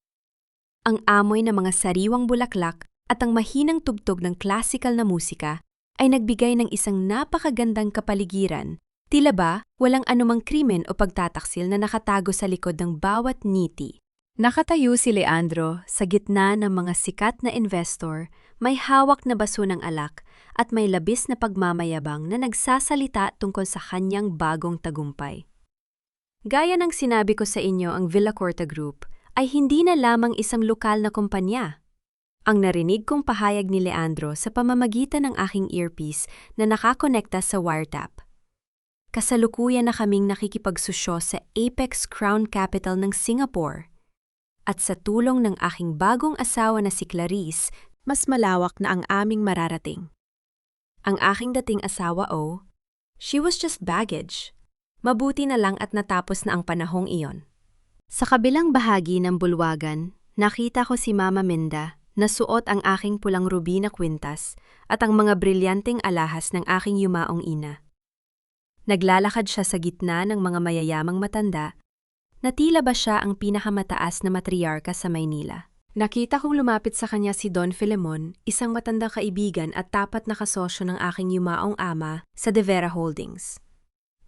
Ang amoy ng mga sariwang bulaklak at ang mahinang tugtog ng klasikal na musika ay nagbigay ng isang napakagandang kapaligiran, tila ba walang anumang krimen o pagtataksil na nakatago sa likod ng bawat ngiti. Nakatayo si Leandro sa gitna ng mga sikat na investor, may hawak na baso ng alak at may labis na pagmamayabang na nagsasalita tungkol sa kanyang bagong tagumpay. Gaya ng sinabi ko sa inyo, ang Villacorta Group ay hindi na lamang isang lokal na kumpanya. Ang narinig kong pahayag ni Leandro sa pamamagitan ng aking earpiece na nakakonekta sa wiretap. Kasalukuyan na kaming nakikipagsusyo sa Apex Crown Capital ng Singapore. At sa tulong ng aking bagong asawa na si Clarice, mas malawak na ang aming mararating. Ang aking dating asawa she was just baggage. Mabuti na lang at natapos na ang panahong iyon. Sa kabilang bahagi ng bulwagan, nakita ko si Mama Minda na suot ang aking pulang ruby na kwintas at ang mga brilyanteng alahas ng aking yumaong ina. Naglalakad siya sa gitna ng mga mayayamang matanda na tila ba siya ang pinakamataas na matriarka sa Maynila. Nakita kong lumapit sa kanya si Don Filemon, isang matandang kaibigan at tapat na kasosyo ng aking yumaong ama sa De Vera Holdings.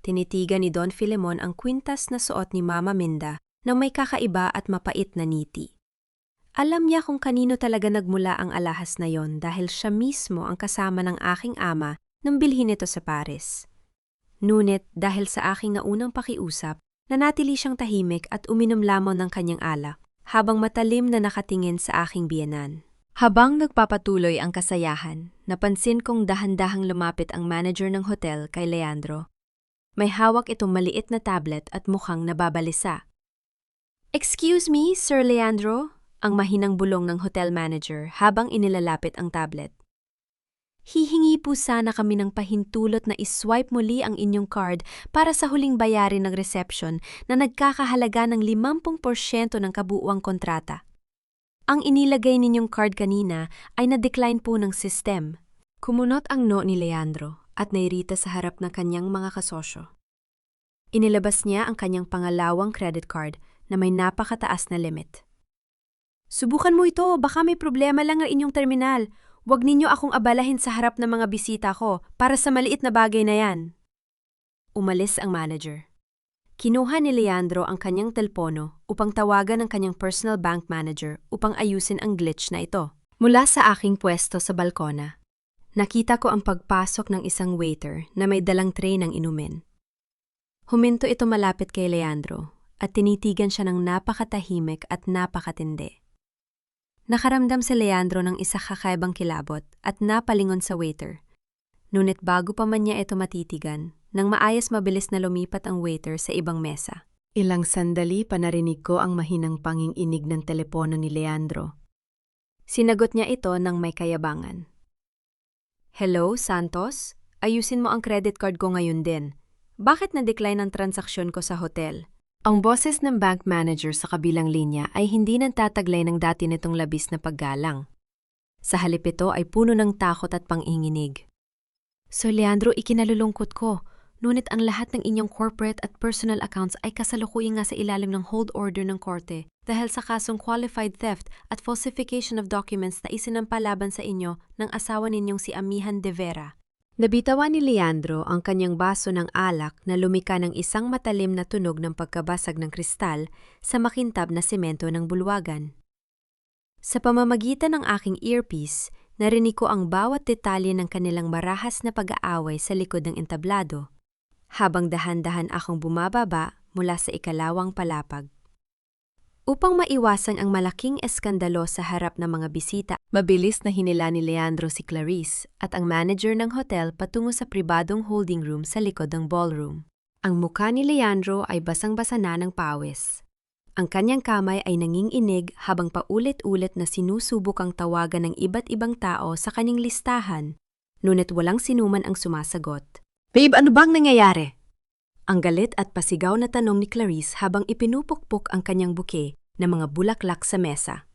Tinitigan ni Don Filemon ang kwintas na suot ni Mama Minda na may kakaiba at mapait na ngiti. Alam niya kung kanino talaga nagmula ang alahas na yon dahil siya mismo ang kasama ng aking ama nang bilhin ito sa Paris. Ngunit dahil sa aking naunang pakiusap, nanatili siyang tahimik at uminom lamang ng kanyang alak habang matalim na nakatingin sa aking biyenan. Habang nagpapatuloy ang kasayahan, napansin kong dahan-dahang lumapit ang manager ng hotel kay Leandro. May hawak itong maliit na tablet at mukhang nababalisa. "Excuse me, Sir Leandro?" ang mahinang bulong ng hotel manager habang inilalapit ang tablet. "Hihingi po sana kami ng pahintulot na iswipe muli ang inyong card para sa huling bayarin ng reception na nagkakahalaga ng 50% ng kabuuang kontrata. Ang inilagay ninyong card kanina ay na-decline po ng system." Kumunot ang no ni Leandro at nairita sa harap ng kanyang mga kasosyo. Inilabas niya ang kanyang pangalawang credit card na may napakataas na limit. "Subukan mo ito, baka may problema lang ang inyong terminal. Huwag ninyo akong abalahin sa harap ng mga bisita ko para sa maliit na bagay na yan." Umalis ang manager. Kinuha ni Leandro ang kanyang telpono upang tawagan ang kanyang personal bank manager upang ayusin ang glitch na ito. Mula sa aking pwesto sa balkona, nakita ko ang pagpasok ng isang waiter na may dalang tray ng inumin. Huminto ito malapit kay Leandro at tinitigan siya ng napakatahimik at napakatindi. Nakaramdam si Leandro ng isa kakaibang kilabot at napalingon sa waiter. Ngunit bago pa man niya ito matitigan, nang maayos mabilis na lumipat ang waiter sa ibang mesa. Ilang sandali pa narinig ko ang mahinang panginginig ng telepono ni Leandro. Sinagot niya ito ng may kayabangan. "Hello, Santos? Ayusin mo ang credit card ko ngayon din. Bakit na-decline ang transaksyon ko sa hotel?" Ang boses ng bank manager sa kabilang linya ay hindi nagtataglay ng dati nitong labis na paggalang. Sa halip ito ay puno ng takot at panginginig. "So Leandro, ikinalulungkot ko. Ngunit ang lahat ng inyong corporate at personal accounts ay kasalukuyan nga sa ilalim ng hold order ng korte dahil sa kasong qualified theft at falsification of documents na isinampalaban sa inyo ng asawa ninyong si Amihan de Vera." Nabitawan ni Leandro ang kanyang baso ng alak na lumika ng isang matalim na tunog ng pagkabasag ng kristal sa makintab na semento ng bulwagan. Sa pamamagitan ng aking earpiece, narinig ko ang bawat detalye ng kanilang marahas na pag-aaway sa likod ng entablado, habang dahan-dahan akong bumababa mula sa ikalawang palapag. Upang maiwasan ang malaking eskandalo sa harap ng mga bisita, mabilis na hinila ni Leandro si Clarice at ang manager ng hotel patungo sa pribadong holding room sa likod ng ballroom. Ang mukha ni Leandro ay basang-basa na ng pawis. Ang kanyang kamay ay nanginginig habang paulit-ulit na sinusubok ang tawagan ng iba't ibang tao sa kanyang listahan, ngunit walang sinuman ang sumasagot. "Babe, ano bang nangyayari?" Ang galit at pasigaw na tanong ni Clarice habang ipinupukpok ang kanyang bouquet na mga bulaklak sa mesa.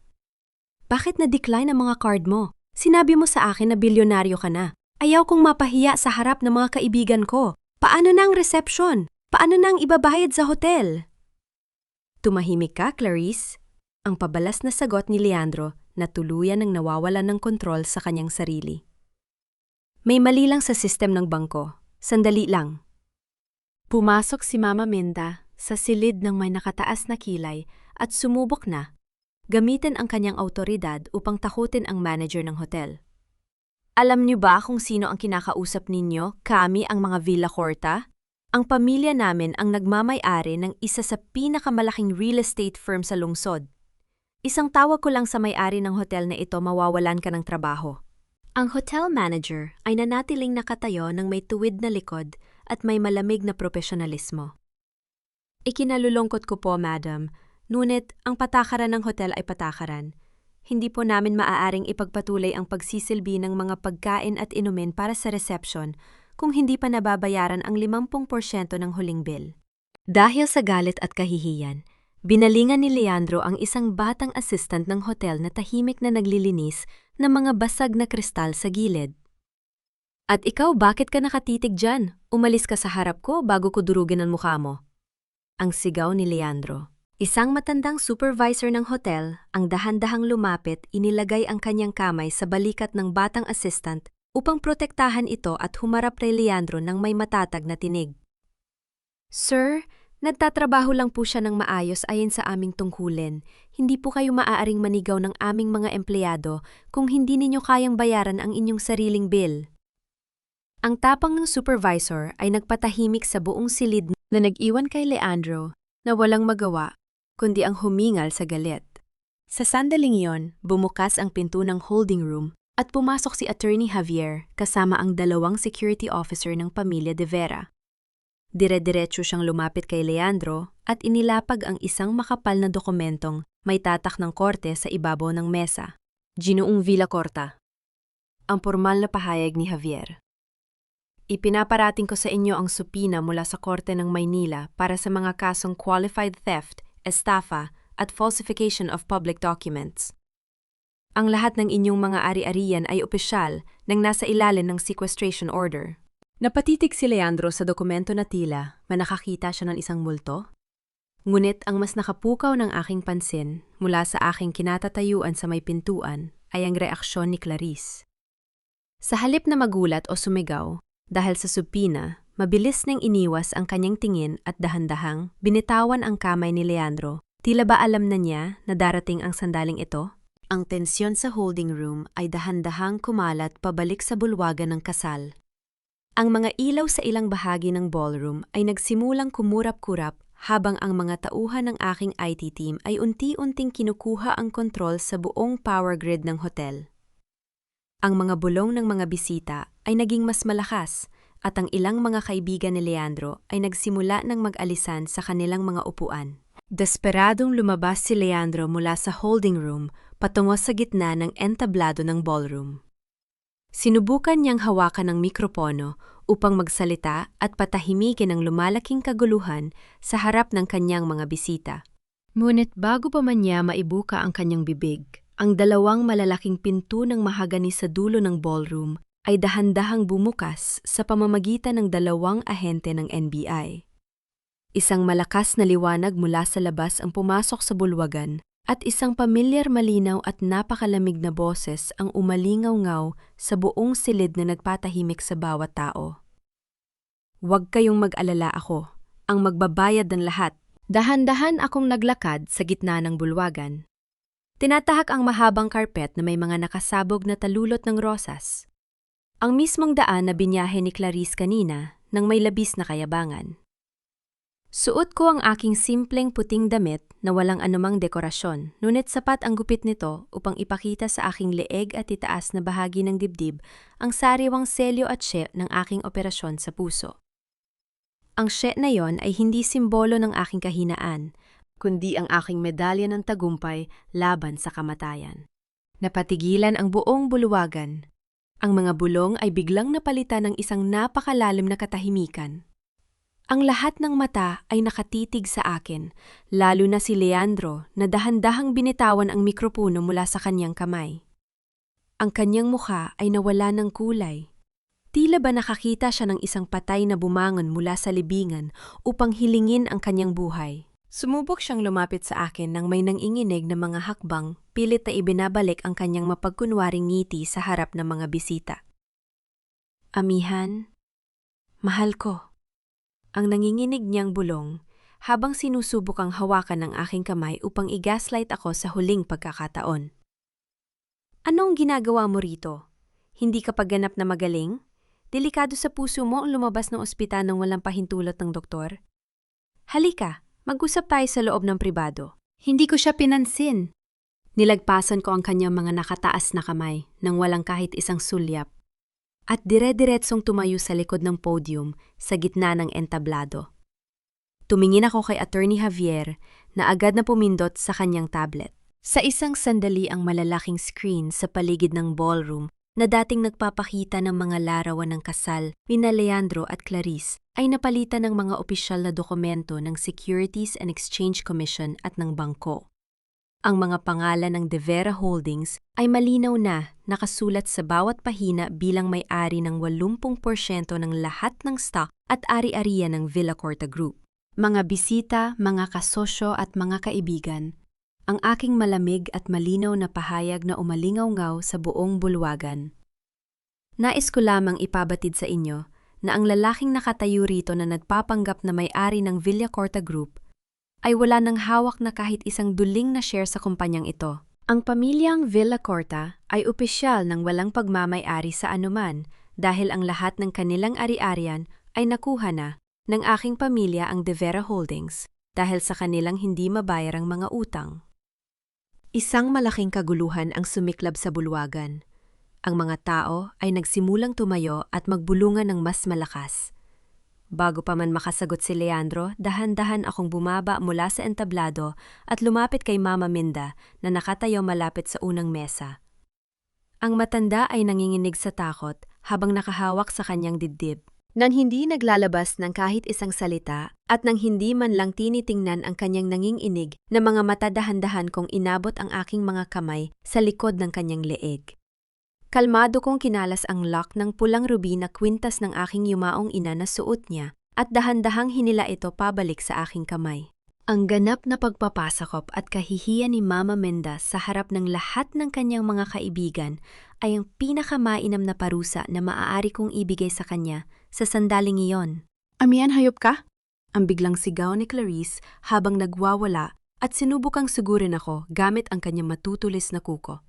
"Bakit na-decline ang mga card mo? Sinabi mo sa akin na bilyonaryo ka na. Ayaw kong mapahiya sa harap ng mga kaibigan ko. Paano na ang reception? Paano na ang ibabayad sa hotel?" "Tumahimik ka, Clarice." Ang pabalas na sagot ni Leandro na tuluyan ng nawawalan ng kontrol sa kanyang sarili. "May mali lang sa sistem ng bangko. Sandali lang." Pumasok si Mama Minda sa silid ng may nakataas na kilay at sumubok na, gamitin ang kanyang awtoridad upang takutin ang manager ng hotel. "Alam niyo ba kung sino ang kinakausap ninyo, kami ang mga Villa Corta? Ang pamilya namin ang nagmamay-ari ng isa sa pinakamalaking real estate firm sa lungsod. Isang tawag ko lang sa may-ari ng hotel na ito, mawawalan ka ng trabaho." Ang hotel manager ay nanatiling nakatayo ng may tuwid na likod at may malamig na profesionalismo. "Ikinalulungkot ko po, madam. Ngunit ang patakaran ng hotel ay patakaran. Hindi po namin maaaring ipagpatuloy ang pagsisilbi ng mga pagkain at inumin para sa reception kung hindi pa nababayaran ang 50% ng huling bill." Dahil sa galit at kahihiyan, binalingan ni Leandro ang isang batang assistant ng hotel na tahimik na naglilinis ng mga basag na kristal sa gilid. "At ikaw, bakit ka nakatitig dyan? Umalis ka sa harap ko bago ko durugin ang mukha mo." Ang sigaw ni Leandro. Isang matandang supervisor ng hotel ang dahan-dahang lumapit, inilagay ang kanyang kamay sa balikat ng batang assistant upang protektahan ito at humarap kay Leandro ng may matatag na tinig. "Sir, Nagtatrabaho lang po siya ng maayos ayon sa aming tungkulin. Hindi po kayo maaaring manigaw ng aming mga empleyado kung hindi ninyo kayang bayaran ang inyong sariling bill. Ang tapang ng supervisor ay nagpatahimik sa buong silid na nag-iwan kay Leandro na walang magawa kundi ang humingal sa galit. Sa sandaling iyon, bumukas ang pinto ng holding room at pumasok si Attorney Javier kasama ang 2 security officer ng pamilya De Vera. Dire-diretso siyang lumapit kay Leandro at inilapag ang isang makapal na dokumentong may tatak ng korte sa ibabaw ng mesa. Ginoong Villacorta. Ang pormal na pahayag ni Javier. Ipinaparating ko sa inyo ang supina mula sa Korte ng Maynila para sa mga kasong qualified theft, estafa, at falsification of public documents. Ang lahat ng inyong mga ari-arian ay opisyal nang nasa ilalim ng sequestration order. Napatitig si Leandro sa dokumento na tila nakakita siya ng isang multo. Ngunit ang mas nakapukaw ng aking pansin mula sa aking kinatatayuan sa may pintuan ay ang reaksyon ni Clarice. Sa halip na magulat o sumigaw, dahil sa supina, mabilis niyang iniwas ang kanyang tingin at dahan-dahang binitawan ang kamay ni Leandro. Tila ba alam na niya na darating ang sandaling ito? Ang tensyon sa holding room ay dahan-dahang kumalat pabalik sa bulwagan ng kasal. Ang mga ilaw sa ilang bahagi ng ballroom ay nagsimulang kumurap-kurap habang ang mga tauhan ng aking IT team ay unti-unting kinukuha ang kontrol sa buong power grid ng hotel. Ang mga bulong ng mga bisita ay naging mas malakas at ang ilang mga kaibigan ni Leandro ay nagsimula ng mag-alisan sa kanilang mga upuan. Desperadong lumabas si Leandro mula sa holding room patungo sa gitna ng entablado ng ballroom. Sinubukan niyang hawakan ng mikropono upang magsalita at patahimikin ang lumalaking kaguluhan sa harap ng kanyang mga bisita. Ngunit bago pa man niya maibuka ang kanyang bibig, ang 2 malalaking pinto ng mahagani sa dulo ng ballroom ay dahan-dahang bumukas sa pamamagitan ng 2 ahente ng NBI. Isang malakas na liwanag mula sa labas ang pumasok sa bulwagan at isang pamilyar malinaw at napakalamig na boses ang umalingaw-ngaw sa buong silid na nagpatahimik sa bawat tao. Huwag kayong mag-alala, ako ang magbabayad ng lahat. Dahan-dahan akong naglakad sa gitna ng bulwagan. Tinatahak ang mahabang karpet na may mga nakasabog na talulot ng rosas. Ang mismong daan na binyahe ni Clarice kanina nang may labis na kayabangan. Suot ko ang aking simpleng puting damit na walang anumang dekorasyon, ngunit sapat ang gupit nito upang ipakita sa aking leeg at itaas na bahagi ng dibdib ang sariwang selyo at sye ng aking operasyon sa puso. Ang sye na yon ay hindi simbolo ng aking kahinaan, kundi ang aking medalya ng tagumpay laban sa kamatayan. Napatigilan ang buong bulwagan. Ang mga bulong ay biglang napalitan ng isang napakalalim na katahimikan. Ang lahat ng mata ay nakatitig sa akin, lalo na si Leandro na dahan-dahang binitawan ang mikropono mula sa kanyang kamay. Ang kanyang mukha ay nawala ng kulay. Tila ba nakakita siya ng isang patay na bumangon mula sa libingan upang hilingin ang kanyang buhay. Sumubok siyang lumapit sa akin nang may nanginginig na mga hakbang, pilit na ibinabalik ang kanyang mapagkunwaring ngiti sa harap ng mga bisita. Amihan, mahal ko. Ang nanginginig niyang bulong habang sinusubukang hawakan ng aking kamay upang i-gaslight ako sa huling pagkakataon. Anong ginagawa mo rito? Hindi ka pagganap na magaling? Delikado sa puso mo ang lumabas ng ospital nang walang pahintulot ng doktor? Halika, mag-usap tayo sa loob ng pribado. Hindi ko siya pinansin. Nilagpasan ko ang kanyang mga nakataas na kamay nang walang kahit isang sulyap. At dire-diretsong tumayo sa likod ng podium sa gitna ng entablado. Tumingin ako kay Attorney Javier na agad na pumindot sa kanyang tablet. Sa isang sandali ang malalaking screen sa paligid ng ballroom na dating nagpapakita ng mga larawan ng kasal nina Leandro at Clarice ay napalitan ng mga opisyal na dokumento ng Securities and Exchange Commission at ng bangko. Ang mga pangalan ng De Vera Holdings ay malinaw na nakasulat sa bawat pahina bilang may-ari ng 80% ng lahat ng stock at ari-arian ng Villacorta Group. Mga bisita, mga kasosyo at mga kaibigan, ang aking malamig at malinaw na pahayag na umalingaw-ngaw sa buong bulwagan. Nais ko lamang ipabatid sa inyo na ang lalaking nakatayo rito na nagpapanggap na may-ari ng Villacorta Group ay wala nang hawak na kahit isang duling na share sa kumpanyang ito. Ang pamilyang Villacorta ay opisyal ng walang pagmamay-ari sa anuman dahil ang lahat ng kanilang ari-arian ay nakuha na ng aking pamilya ang De Vera Holdings dahil sa kanilang hindi mabayarang mga utang. Isang malaking kaguluhan ang sumiklab sa bulwagan. Ang mga tao ay nagsimulang tumayo at magbulungan ng mas malakas. Bago pa man makasagot si Leandro, dahan-dahan akong bumaba mula sa entablado at lumapit kay Mama Minda na nakatayo malapit sa unang mesa. Ang matanda ay nanginginig sa takot habang nakahawak sa kanyang dibdib. Nang hindi naglalabas ng kahit isang salita at nang hindi man lang tinitingnan ang kanyang nanginginig na mga mata, dahan-dahan kong inabot ang aking mga kamay sa likod ng kanyang leeg. Kalmado kong kinalas ang lock ng pulang ruby na kwintas ng aking yumaong ina na suot niya at dahan-dahang hinila ito pabalik sa aking kamay. Ang ganap na pagpapasakop at kahihiyan ni Mama Minda sa harap ng lahat ng kanyang mga kaibigan ay ang pinakamainam na parusa na maaari kong ibigay sa kanya sa sandaling iyon. Amihan, hayop ka? Ang biglang sigaw ni Clarice habang nagwawala at sinubukang sugurin ako gamit ang kanyang matutulis na kuko.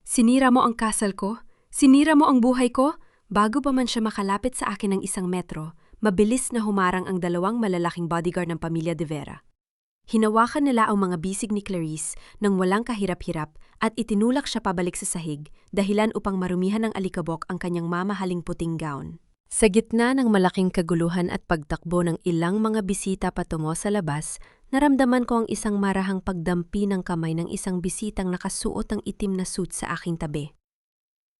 Sinira mo ang kasal ko? Sinira mo ang buhay ko? Bago pa man siya makalapit sa akin ng 1 metro, mabilis na humarang ang 2 malalaking bodyguard ng pamilya De Vera. Hinawakan nila ang mga bisig ni Clarice nang walang kahirap-hirap at itinulak siya pabalik sa sahig, dahilan upang marumihan ng alikabok ang kanyang mamahaling puting gown. Sa gitna ng malaking kaguluhan at pagtakbo ng ilang mga bisita patungo sa labas, naramdaman ko ang isang marahang pagdampi ng kamay ng isang bisitang nakasuot ng itim na suit sa aking tabi.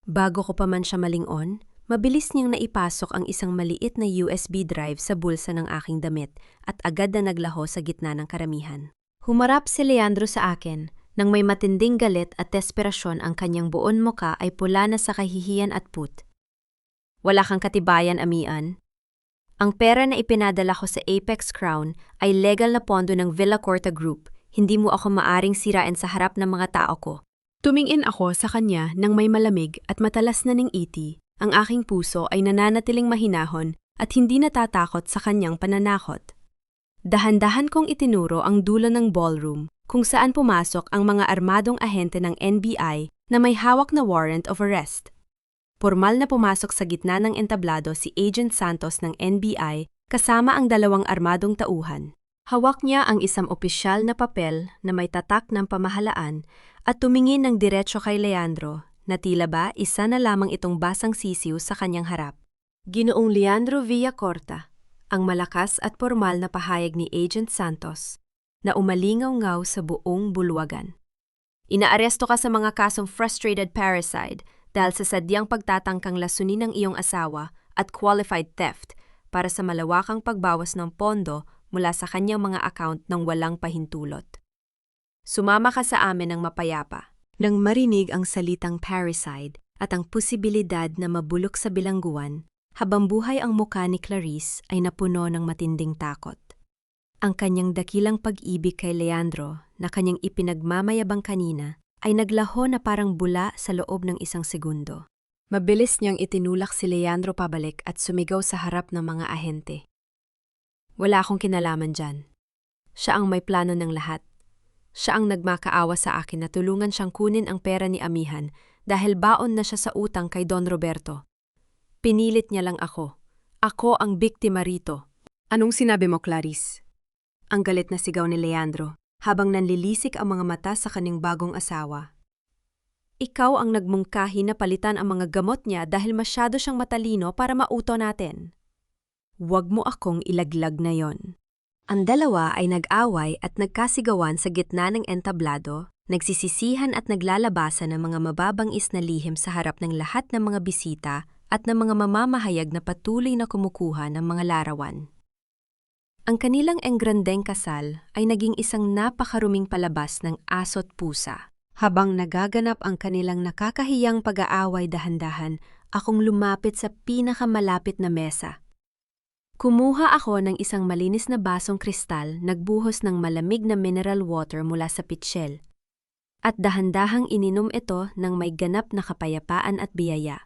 Bago ko pa man siya malingon, mabilis niyang naipasok ang isang maliit na USB drive sa bulsa ng aking damit at agad na naglaho sa gitna ng karamihan. Humarap si Leandro sa akin nang may matinding galit at desperasyon. Ang kanyang buon muka ay pula na sa kahihiyan at put. Wala kang katibayan, Amian. Ang pera na ipinadala ko sa Apex Crown ay legal na pondo ng Villacorta Group. Hindi mo ako maaring sirain sa harap ng mga tao ko. Tumingin ako sa kanya nang may malamig at matalas na ning iti. Ang aking puso ay nananatiling mahinahon at hindi natatakot sa kanyang pananakot. Dahan-dahan kong itinuro ang dulo ng ballroom kung saan pumasok ang mga armadong ahente ng NBI na may hawak na warrant of arrest. Pormal na pumasok sa gitna ng entablado si Agent Santos ng NBI kasama ang 2 armadong tauhan. Hawak niya ang isang opisyal na papel na may tatak ng pamahalaan at tumingin ng diretso kay Leandro na tila ba isa na lamang itong basang sisiw sa kanyang harap. Ginoong Leandro Villacorta, ang malakas at pormal na pahayag ni Agent Santos na umalingaw-ngaw sa buong bulwagan. Inaaresto ka sa mga kasong frustrated parricide dahil sa sadyang pagtatangkang lasunin ng iyong asawa at qualified theft para sa malawakang pagbawas ng pondo mula sa kanyang mga account ng walang pahintulot. Sumama ka sa amin ng mapayapa. Nang marinig ang salitang parricide at ang posibilidad na mabulok sa bilangguan, habang buhay ang mukha ni Clarice ay napuno ng matinding takot. Ang kanyang dakilang pag-ibig kay Leandro na kanyang ipinagmamayabang kanina ay naglaho na parang bula sa loob ng 1 segundo. Mabilis niyang itinulak si Leandro pabalik at sumigaw sa harap ng mga ahente. Wala akong kinalaman dyan. Siya ang may plano ng lahat. Siya ang nagmakaawa sa akin na tulungan siyang kunin ang pera ni Amihan dahil baon na siya sa utang kay Don Roberto. Pinilit niya lang ako. Ako ang biktima rito. Anong sinabi mo, Clarice? Ang galit na sigaw ni Leandro habang nanlilisik ang mga mata sa kanyang bagong asawa. Ikaw ang nagmungkahi na palitan ang mga gamot niya dahil masyado siyang matalino para mauto natin. Huwag mo akong ilaglag na yon. Ang dalawa ay nag-away at nagkasigawan sa gitna ng entablado, nagsisisihan at naglalabasan ng mga mababangis na lihim sa harap ng lahat ng mga bisita at ng mga mamamahayag na patuloy na kumukuha ng mga larawan. Ang kanilang engrandeng kasal ay naging isang napakaruming palabas ng aso't pusa. Habang nagaganap ang kanilang nakakahiyang pag-aaway, dahan-dahan, akong lumapit sa pinakamalapit na mesa. Kumuha ako ng isang malinis na basong kristal, nagbuhos ng malamig na mineral water mula sa pitsyel, at dahan-dahang ininom ito ng may ganap na kapayapaan at biyaya.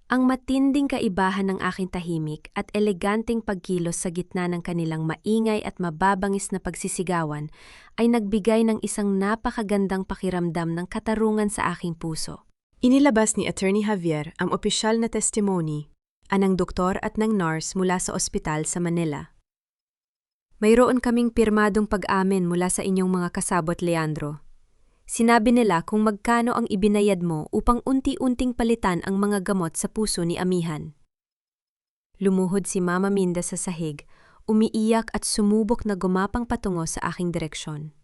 Ang matinding kaibahan ng aking tahimik at eleganteng pagkilos sa gitna ng kanilang maingay at mababangis na pagsisigawan ay nagbigay ng isang napakagandang pakiramdam ng katarungan sa aking puso. Inilabas ni Attorney Javier ang opisyal na testimony ng doktor at ng nurse mula sa ospital sa Manila. Mayroon kaming pirmadong pag-amin mula sa inyong mga kasabot, Leandro. Sinabi nila kung magkano ang ibinayad mo upang unti-unting palitan ang mga gamot sa puso ni Amihan. Lumuhod si Mama Minda sa sahig, umiiyak at sumubok na gumapang patungo sa aking direksyon.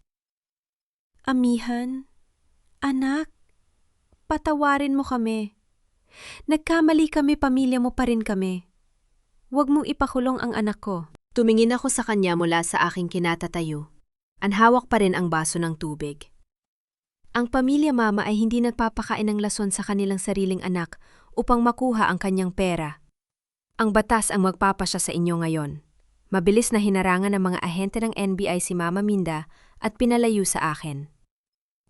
Amihan, anak, patawarin mo kami. Nagkamali kami, pamilya mo pa rin kami. Huwag mong ipakulong ang anak ko. Tumingin ako sa kanya mula sa aking kinatatayo. Anhawak pa rin ang baso ng tubig. Ang pamilya mama ay hindi nagpapakain ng lason sa kanilang sariling anak upang makuha ang kanyang pera. Ang batas ang magpapasya sa inyo ngayon. Mabilis na hinarangan ng mga ahente ng NBI si Mama Minda at pinalayo sa akin.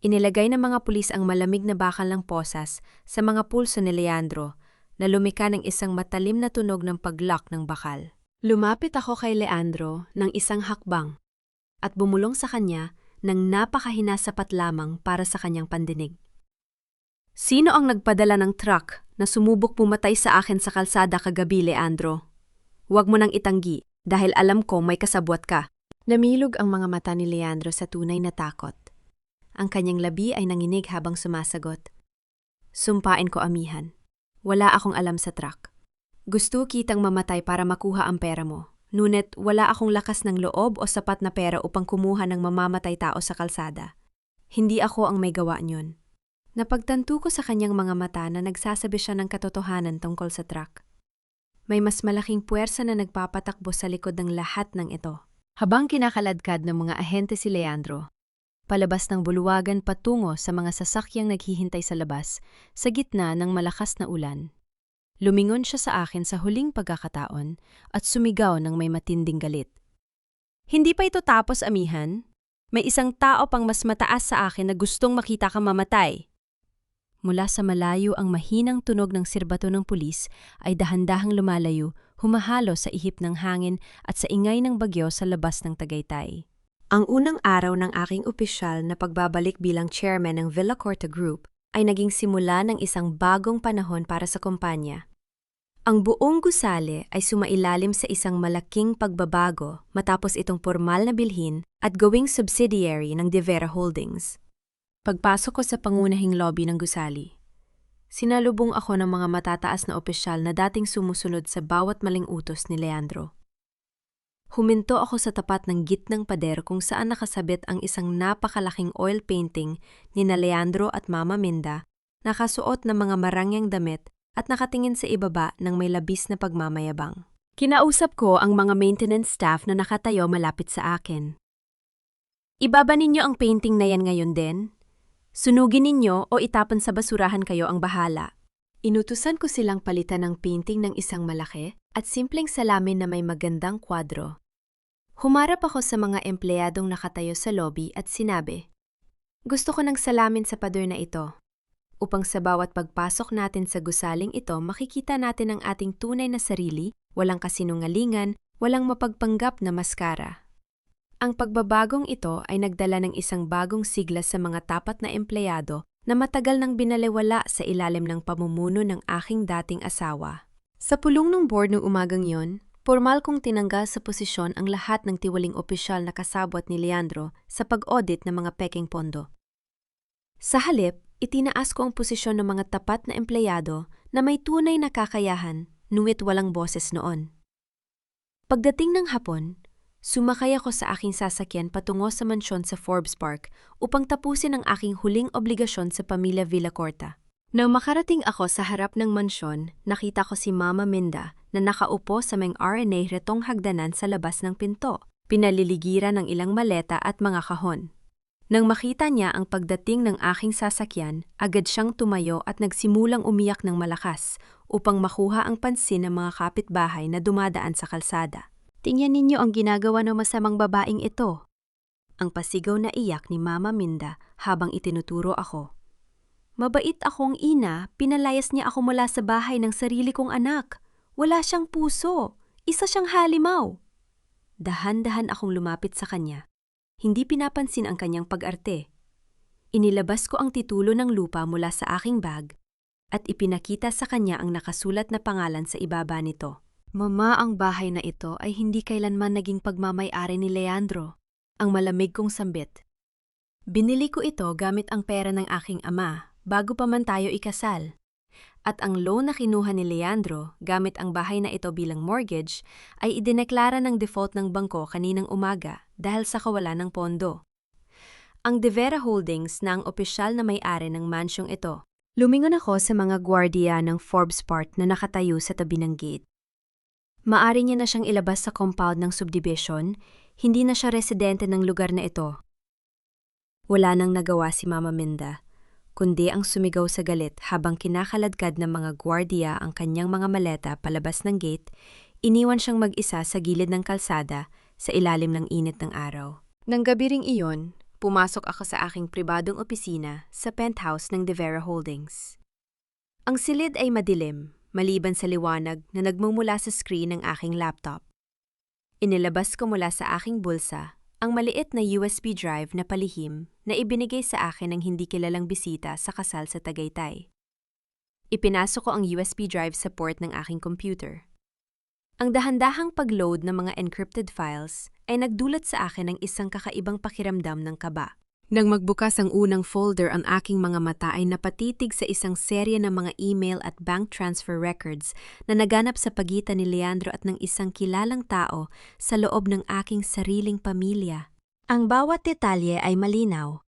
Inilagay ng mga pulis ang malamig na bakal ng posas sa mga pulso ni Leandro na lumika ng isang matalim na tunog ng pag-lock ng bakal. Lumapit ako kay Leandro ng isang hakbang at bumulong sa kanya ng napakahinasapat lamang para sa kanyang pandinig. Sino ang nagpadala ng truck na sumubok pumatay sa akin sa kalsada kagabi, Leandro? Huwag mo nang itanggi dahil alam ko may kasabwat ka. Namilog ang mga mata ni Leandro sa tunay na takot. Ang kanyang labi ay nanginig habang sumasagot. Sumpain ko, Amihan. Wala akong alam sa truck. Gusto kitang mamatay para makuha ang pera mo. Ngunit wala akong lakas ng loob o sapat na pera upang kumuha ng mamamatay tao sa kalsada. Hindi ako ang may gawa niyon. Napagtanto ko sa kanyang mga mata na nagsasabi siya ng katotohanan tungkol sa truck. May mas malaking puwersa na nagpapatakbo sa likod ng lahat ng ito. Habang kinakaladkad ng mga ahente si Leandro, palabas ng buluwagan patungo sa mga sasakyang naghihintay sa labas sa gitna ng malakas na ulan. Lumingon siya sa akin sa huling pagkakataon at sumigaw ng may matinding galit. Hindi pa ito tapos, Amihan. May isang tao pang mas mataas sa akin na gustong makita ka mamatay. Mula sa malayo ang mahinang tunog ng sirbato ng pulis ay dahan-dahang lumalayo, humahalo sa ihip ng hangin at sa ingay ng bagyo sa labas ng Tagaytay. Ang unang araw ng aking opisyal na pagbabalik bilang chairman ng Villacorta Group ay naging simula ng isang bagong panahon para sa kumpanya. Ang buong gusali ay sumailalim sa isang malaking pagbabago matapos itong formal na bilhin at gawing subsidiary ng De Vera Holdings. Pagpasok ko sa pangunahing lobby ng gusali, sinalubong ako ng mga matataas na opisyal na dating sumusunod sa bawat maling utos ni Leandro. Huminto ako sa tapat ng gitnang pader kung saan nakasabit ang isang napakalaking oil painting ni na Leandro at Mama Minda, nakasuot ng mga marangyang damit at nakatingin sa ibaba ng may labis na pagmamayabang. Kinausap ko ang mga maintenance staff na nakatayo malapit sa akin. Ibaba ninyo ang painting na yan ngayon din? Sunugin ninyo o itapon sa basurahan kayo ang bahala. Inutusan ko silang palitan ng painting ng isang malaki at simpleng salamin na may magandang kwadro. Humarap ako sa mga empleyadong nakatayo sa lobby at sinabi, "Gusto ko ng salamin sa pader na ito, upang sa bawat pagpasok natin sa gusaling ito makikita natin ang ating tunay na sarili, walang kasinungalingan, walang mapagpanggap na maskara." Ang pagbabagong ito ay nagdala ng isang bagong sigla sa mga tapat na empleyado na matagal nang binalewala sa ilalim ng pamumuno ng aking dating asawa. Sa pulong ng board ng umagang yon, formal kong tinanggal sa posisyon ang lahat ng tiwaling opisyal na kasabot ni Leandro sa pag-audit ng mga peking pondo. Sa halip, itinaas ko ang posisyon ng mga tapat na empleyado na may tunay na kakayahan, ngunit walang boses noon. Pagdating ng hapon, sumakay ako sa aking sasakyan patungo sa mansyon sa Forbes Park upang tapusin ang aking huling obligasyon sa pamilya Villacorta. Nang makarating ako sa harap ng mansyon, nakita ko si Mama Minda na nakaupo sa may RNA retong hagdanan sa labas ng pinto, pinaliligiran ng ilang maleta at mga kahon. Nang makita niya ang pagdating ng aking sasakyan, agad siyang tumayo at nagsimulang umiyak ng malakas upang makuha ang pansin ng mga kapitbahay na dumadaan sa kalsada. "Tingnan ninyo ang ginagawa ng masamang babaeng ito." Ang pasigaw na iyak ni Mama Minda habang itinuturo ako. Mabait akong ina, pinalayas niya ako mula sa bahay ng sarili kong anak. Wala siyang puso. Isa siyang halimaw. Dahan-dahan akong lumapit sa kanya. Hindi pinapansin ang kanyang pag-arte. Inilabas ko ang titulo ng lupa mula sa aking bag at ipinakita sa kanya ang nakasulat na pangalan sa ibaba nito. Mama, ang bahay na ito ay hindi kailanman naging pagmamay-ari ni Leandro, ang malamig kong sambit. Binili ko ito gamit ang pera ng aking ama bago pa man tayo ikasal. At ang loan na kinuha ni Leandro gamit ang bahay na ito bilang mortgage ay idineklara ng default ng bangko kaninang umaga dahil sa kawalan ng pondo. Ang De Vera Holdings na ang opisyal na may-ari ng mansyong ito. Lumingon ako sa mga gwardiya ng Forbes Park na nakatayo sa tabi ng gate. Maari niya na siyang ilabas sa compound ng subdivision, hindi na siya residente ng lugar na ito. Wala nang nagawa si Mama Minda, kundi ang sumigaw sa galit habang kinakaladkad ng mga gwardiya ang kanyang mga maleta palabas ng gate, iniwan siyang mag-isa sa gilid ng kalsada sa ilalim ng init ng araw. Nang gabi ring iyon, pumasok ako sa aking pribadong opisina sa penthouse ng De Vera Holdings. Ang silid ay madilim, maliban sa liwanag na nagmumula sa screen ng aking laptop. Inilabas ko mula sa aking bulsa ang maliit na USB drive na palihim na ibinigay sa akin ng hindi kilalang bisita sa kasal sa Tagaytay. Ipinasok ko ang USB drive sa port ng aking computer. Ang dahan-dahang pag-load ng mga encrypted files ay nagdulot sa akin ng isang kakaibang pakiramdam ng kaba. Nang magbukas ang unang folder, ang aking mga mata ay napatitig sa isang serye ng mga email at bank transfer records na naganap sa pagitan ni Leandro at ng isang kilalang tao sa loob ng aking sariling pamilya. Ang bawat detalye ay malinaw.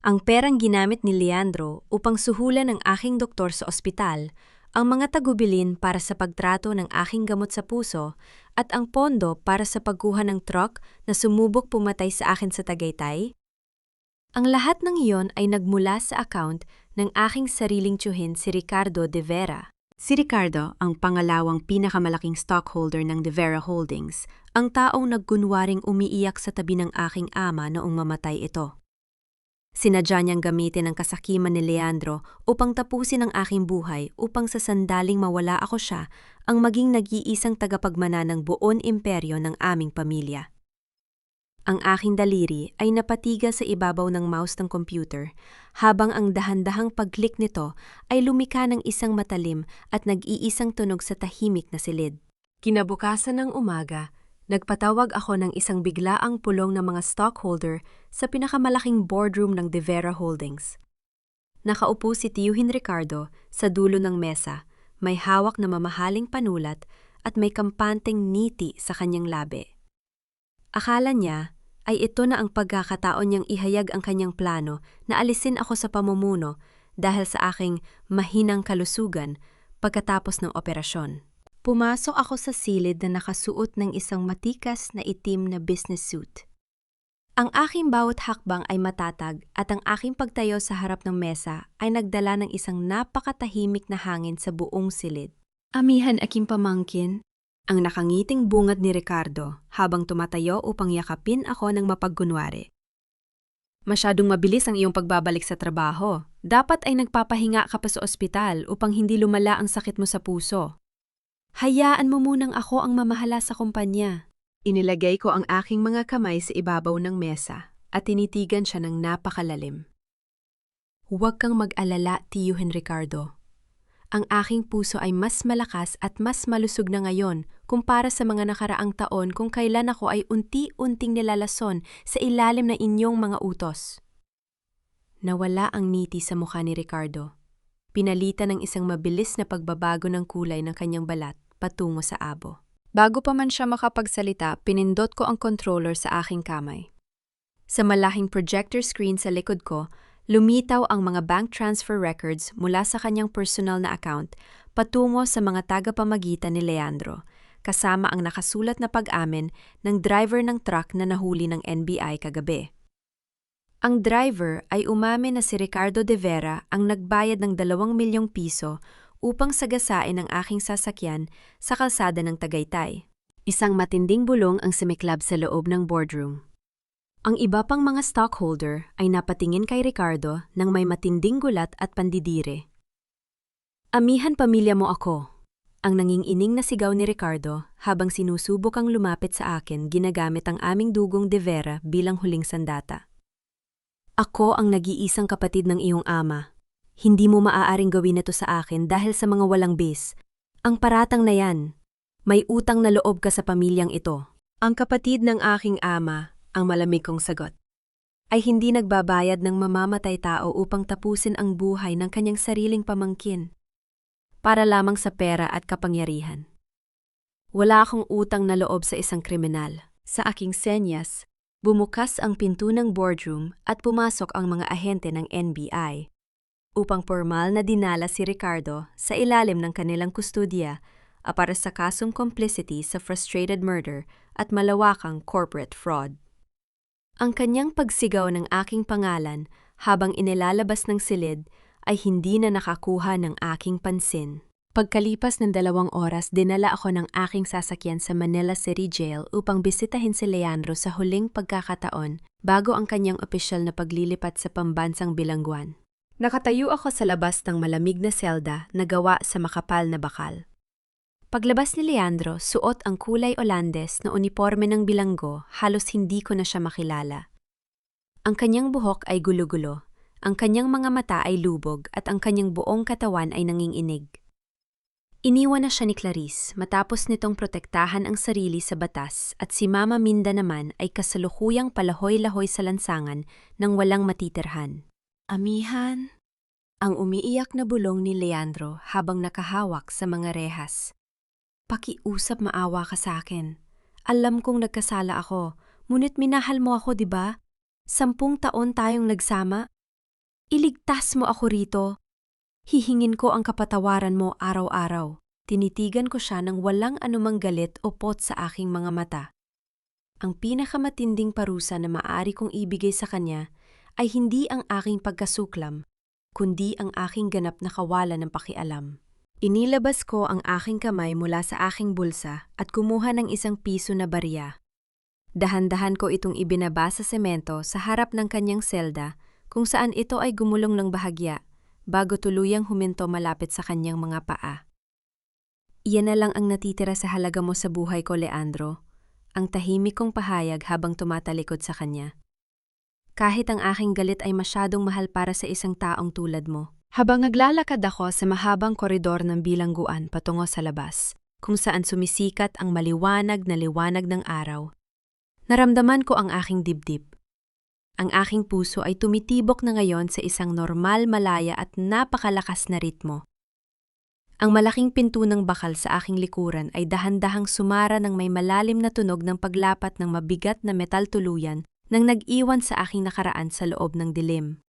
Ang perang ginamit ni Leandro upang suhulan ng aking doktor sa ospital, ang mga tagubilin para sa pagtrato ng aking gamot sa puso, at ang pondo para sa pagkuha ng truck na sumubok pumatay sa akin sa Tagaytay. Ang lahat ng iyon ay nagmula sa account ng aking sariling tiyuhin si Ricardo De Vera. Si Ricardo ang pangalawang pinakamalaking stockholder ng De Vera Holdings, ang taong nagkunwaring umiiyak sa tabi ng aking ama noong mamatay ito. Sinadya niyang gamitin ang kasakiman ni Leandro upang tapusin ang aking buhay upang sa sandaling mawala ako siya ang maging nag-iisang tagapagmana ng buong imperyo ng aming pamilya. Ang aking daliri ay napatiga sa ibabaw ng mouse ng computer habang ang dahan-dahang pag-click nito ay lumika ng isang matalim at nag-iisang tunog sa tahimik na silid. Kinabukasan ng umaga, nagpatawag ako ng isang biglaang pulong ng mga stockholder sa pinakamalaking boardroom ng De Vera Holdings. Nakaupo si Tiyuhin Ricardo sa dulo ng mesa, may hawak na mamahaling panulat at may kampanteng ngiti sa kanyang labi. Akala niya ay ito na ang pagkakataon niyang ihayag ang kanyang plano na alisin ako sa pamumuno dahil sa aking mahinang kalusugan pagkatapos ng operasyon. Pumasok ako sa silid na nakasuot ng isang matikas na itim na business suit. Ang aking bawat hakbang ay matatag at ang aking pagtayo sa harap ng mesa ay nagdala ng isang napakatahimik na hangin sa buong silid. Amihan aking pamangkin, ang nakangiting bungad ni Ricardo habang tumatayo upang yakapin ako ng mapagkunwari. Masyadong mabilis ang iyong pagbabalik sa trabaho. Dapat ay nagpapahinga ka pa sa ospital upang hindi lumala ang sakit mo sa puso. Hayaan mo munang ako ang mamahala sa kumpanya. Inilagay ko ang aking mga kamay sa ibabaw ng mesa at tinitigan siya ng napakalalim. Huwag kang mag-alala, Tiyuhin Ricardo. Ang aking puso ay mas malakas at mas malusog na ngayon kumpara sa mga nakaraang taon kung kailan ako ay unti-unting nilalason sa ilalim ng inyong mga utos. Nawala ang ngiti sa mukha ni Ricardo. Pinalitan ng isang mabilis na pagbabago ng kulay ng kanyang balat patungo sa abo. Bago pa man siya makapagsalita, pinindot ko ang controller sa aking kamay. Sa malaking projector screen sa likod ko, lumitaw ang mga bank transfer records mula sa kanyang personal na account patungo sa mga tagapamagitan ni Leandro, kasama ang nakasulat na pag-amin ng driver ng truck na nahuli ng NBI kagabi. Ang driver ay umamin na si Ricardo De Vera ang nagbayad ng 2 milyong piso upang sagasain ang aking sasakyan sa kalsada ng Tagaytay. Isang matinding bulong ang sumiklab sa loob ng boardroom. Ang iba pang mga stockholder ay napatingin kay Ricardo nang may matinding gulat at pandidire. Amihan pamilya mo ako, ang nangingining na sigaw ni Ricardo habang sinusubok ang lumapit sa akin ginagamit ang aming dugong de Vera bilang huling sandata. Ako ang nag-iisang kapatid ng iyong ama. Hindi mo maaaring gawin ito sa akin dahil sa mga walang bis. Ang paratang na yan. May utang na loob ka sa pamilyang ito. Ang kapatid ng aking ama, ang malamig kong sagot, ay hindi nagbabayad ng mamamatay tao upang tapusin ang buhay ng kanyang sariling pamangkin. Para lamang sa pera at kapangyarihan. Wala akong utang na loob sa isang kriminal. Sa aking senyas, bumukas ang pinto ng boardroom at pumasok ang mga ahente ng NBI. Upang formal na dinala si Ricardo sa ilalim ng kanilang kustodiya para sa kasong complicity sa frustrated murder at malawakang corporate fraud. Ang kanyang pagsigaw ng aking pangalan habang inilalabas ng silid ay hindi na nakakuha ng aking pansin. Pagkalipas ng 2 oras, dinala ako ng aking sasakyan sa Manila City Jail upang bisitahin si Leandro sa huling pagkakataon bago ang kanyang opisyal na paglilipat sa pambansang bilangguan. Nakatayo ako sa labas ng malamig na selda na gawa sa makapal na bakal. Paglabas ni Leandro, suot ang kulay Olandes na uniforme ng bilanggo, halos hindi ko na siya makilala. Ang kanyang buhok ay gulo-gulo, ang kanyang mga mata ay lubog at ang kanyang buong katawan ay nanginginig. Iniwan na siya ni Clarice matapos nitong protektahan ang sarili sa batas at si Mama Minda naman ay kasalukuyang palahoy-lahoy sa lansangan nang walang matitirhan. Amihan, ang umiiyak na bulong ni Leandro habang nakahawak sa mga rehas. Pakiusap, maawa ka sa akin. Alam kong nagkasala ako, ngunit minahal mo ako, di ba? 10 taon tayong nagsama. Iligtas mo ako rito. Hihingin ko ang kapatawaran mo araw-araw. Tinitigan ko siya ng walang anumang galit o pot sa aking mga mata. Ang pinakamatinding parusa na maaari kong ibigay sa kanya ay hindi ang aking pagkasuklam, kundi ang aking ganap na kawalan ng pakialam. Inilabas ko ang aking kamay mula sa aking bulsa at kumuha ng 1 piso na barya. Dahan-dahan ko itong ibinaba sa semento sa harap ng kanyang selda kung saan ito ay gumulong ng bahagya bago tuluyang huminto malapit sa kanyang mga paa. Iyan na lang ang natitira sa halaga mo sa buhay ko, Leandro, ang tahimik kong pahayag habang tumatalikod sa kanya. Kahit ang aking galit ay masyadong mahal para sa isang taong tulad mo. Habang naglalakad ako sa mahabang koridor ng bilangguan patungo sa labas, kung saan sumisikat ang maliwanag na liwanag ng araw, naramdaman ko ang aking dibdib. Ang aking puso ay tumitibok na ngayon sa isang normal, malaya at napakalakas na ritmo. Ang malaking pinto ng bakal sa aking likuran ay dahan-dahang sumara ng may malalim na tunog ng paglapat ng mabigat na metal tuluyan nang nag-iwan sa aking nakaraan sa loob ng dilim.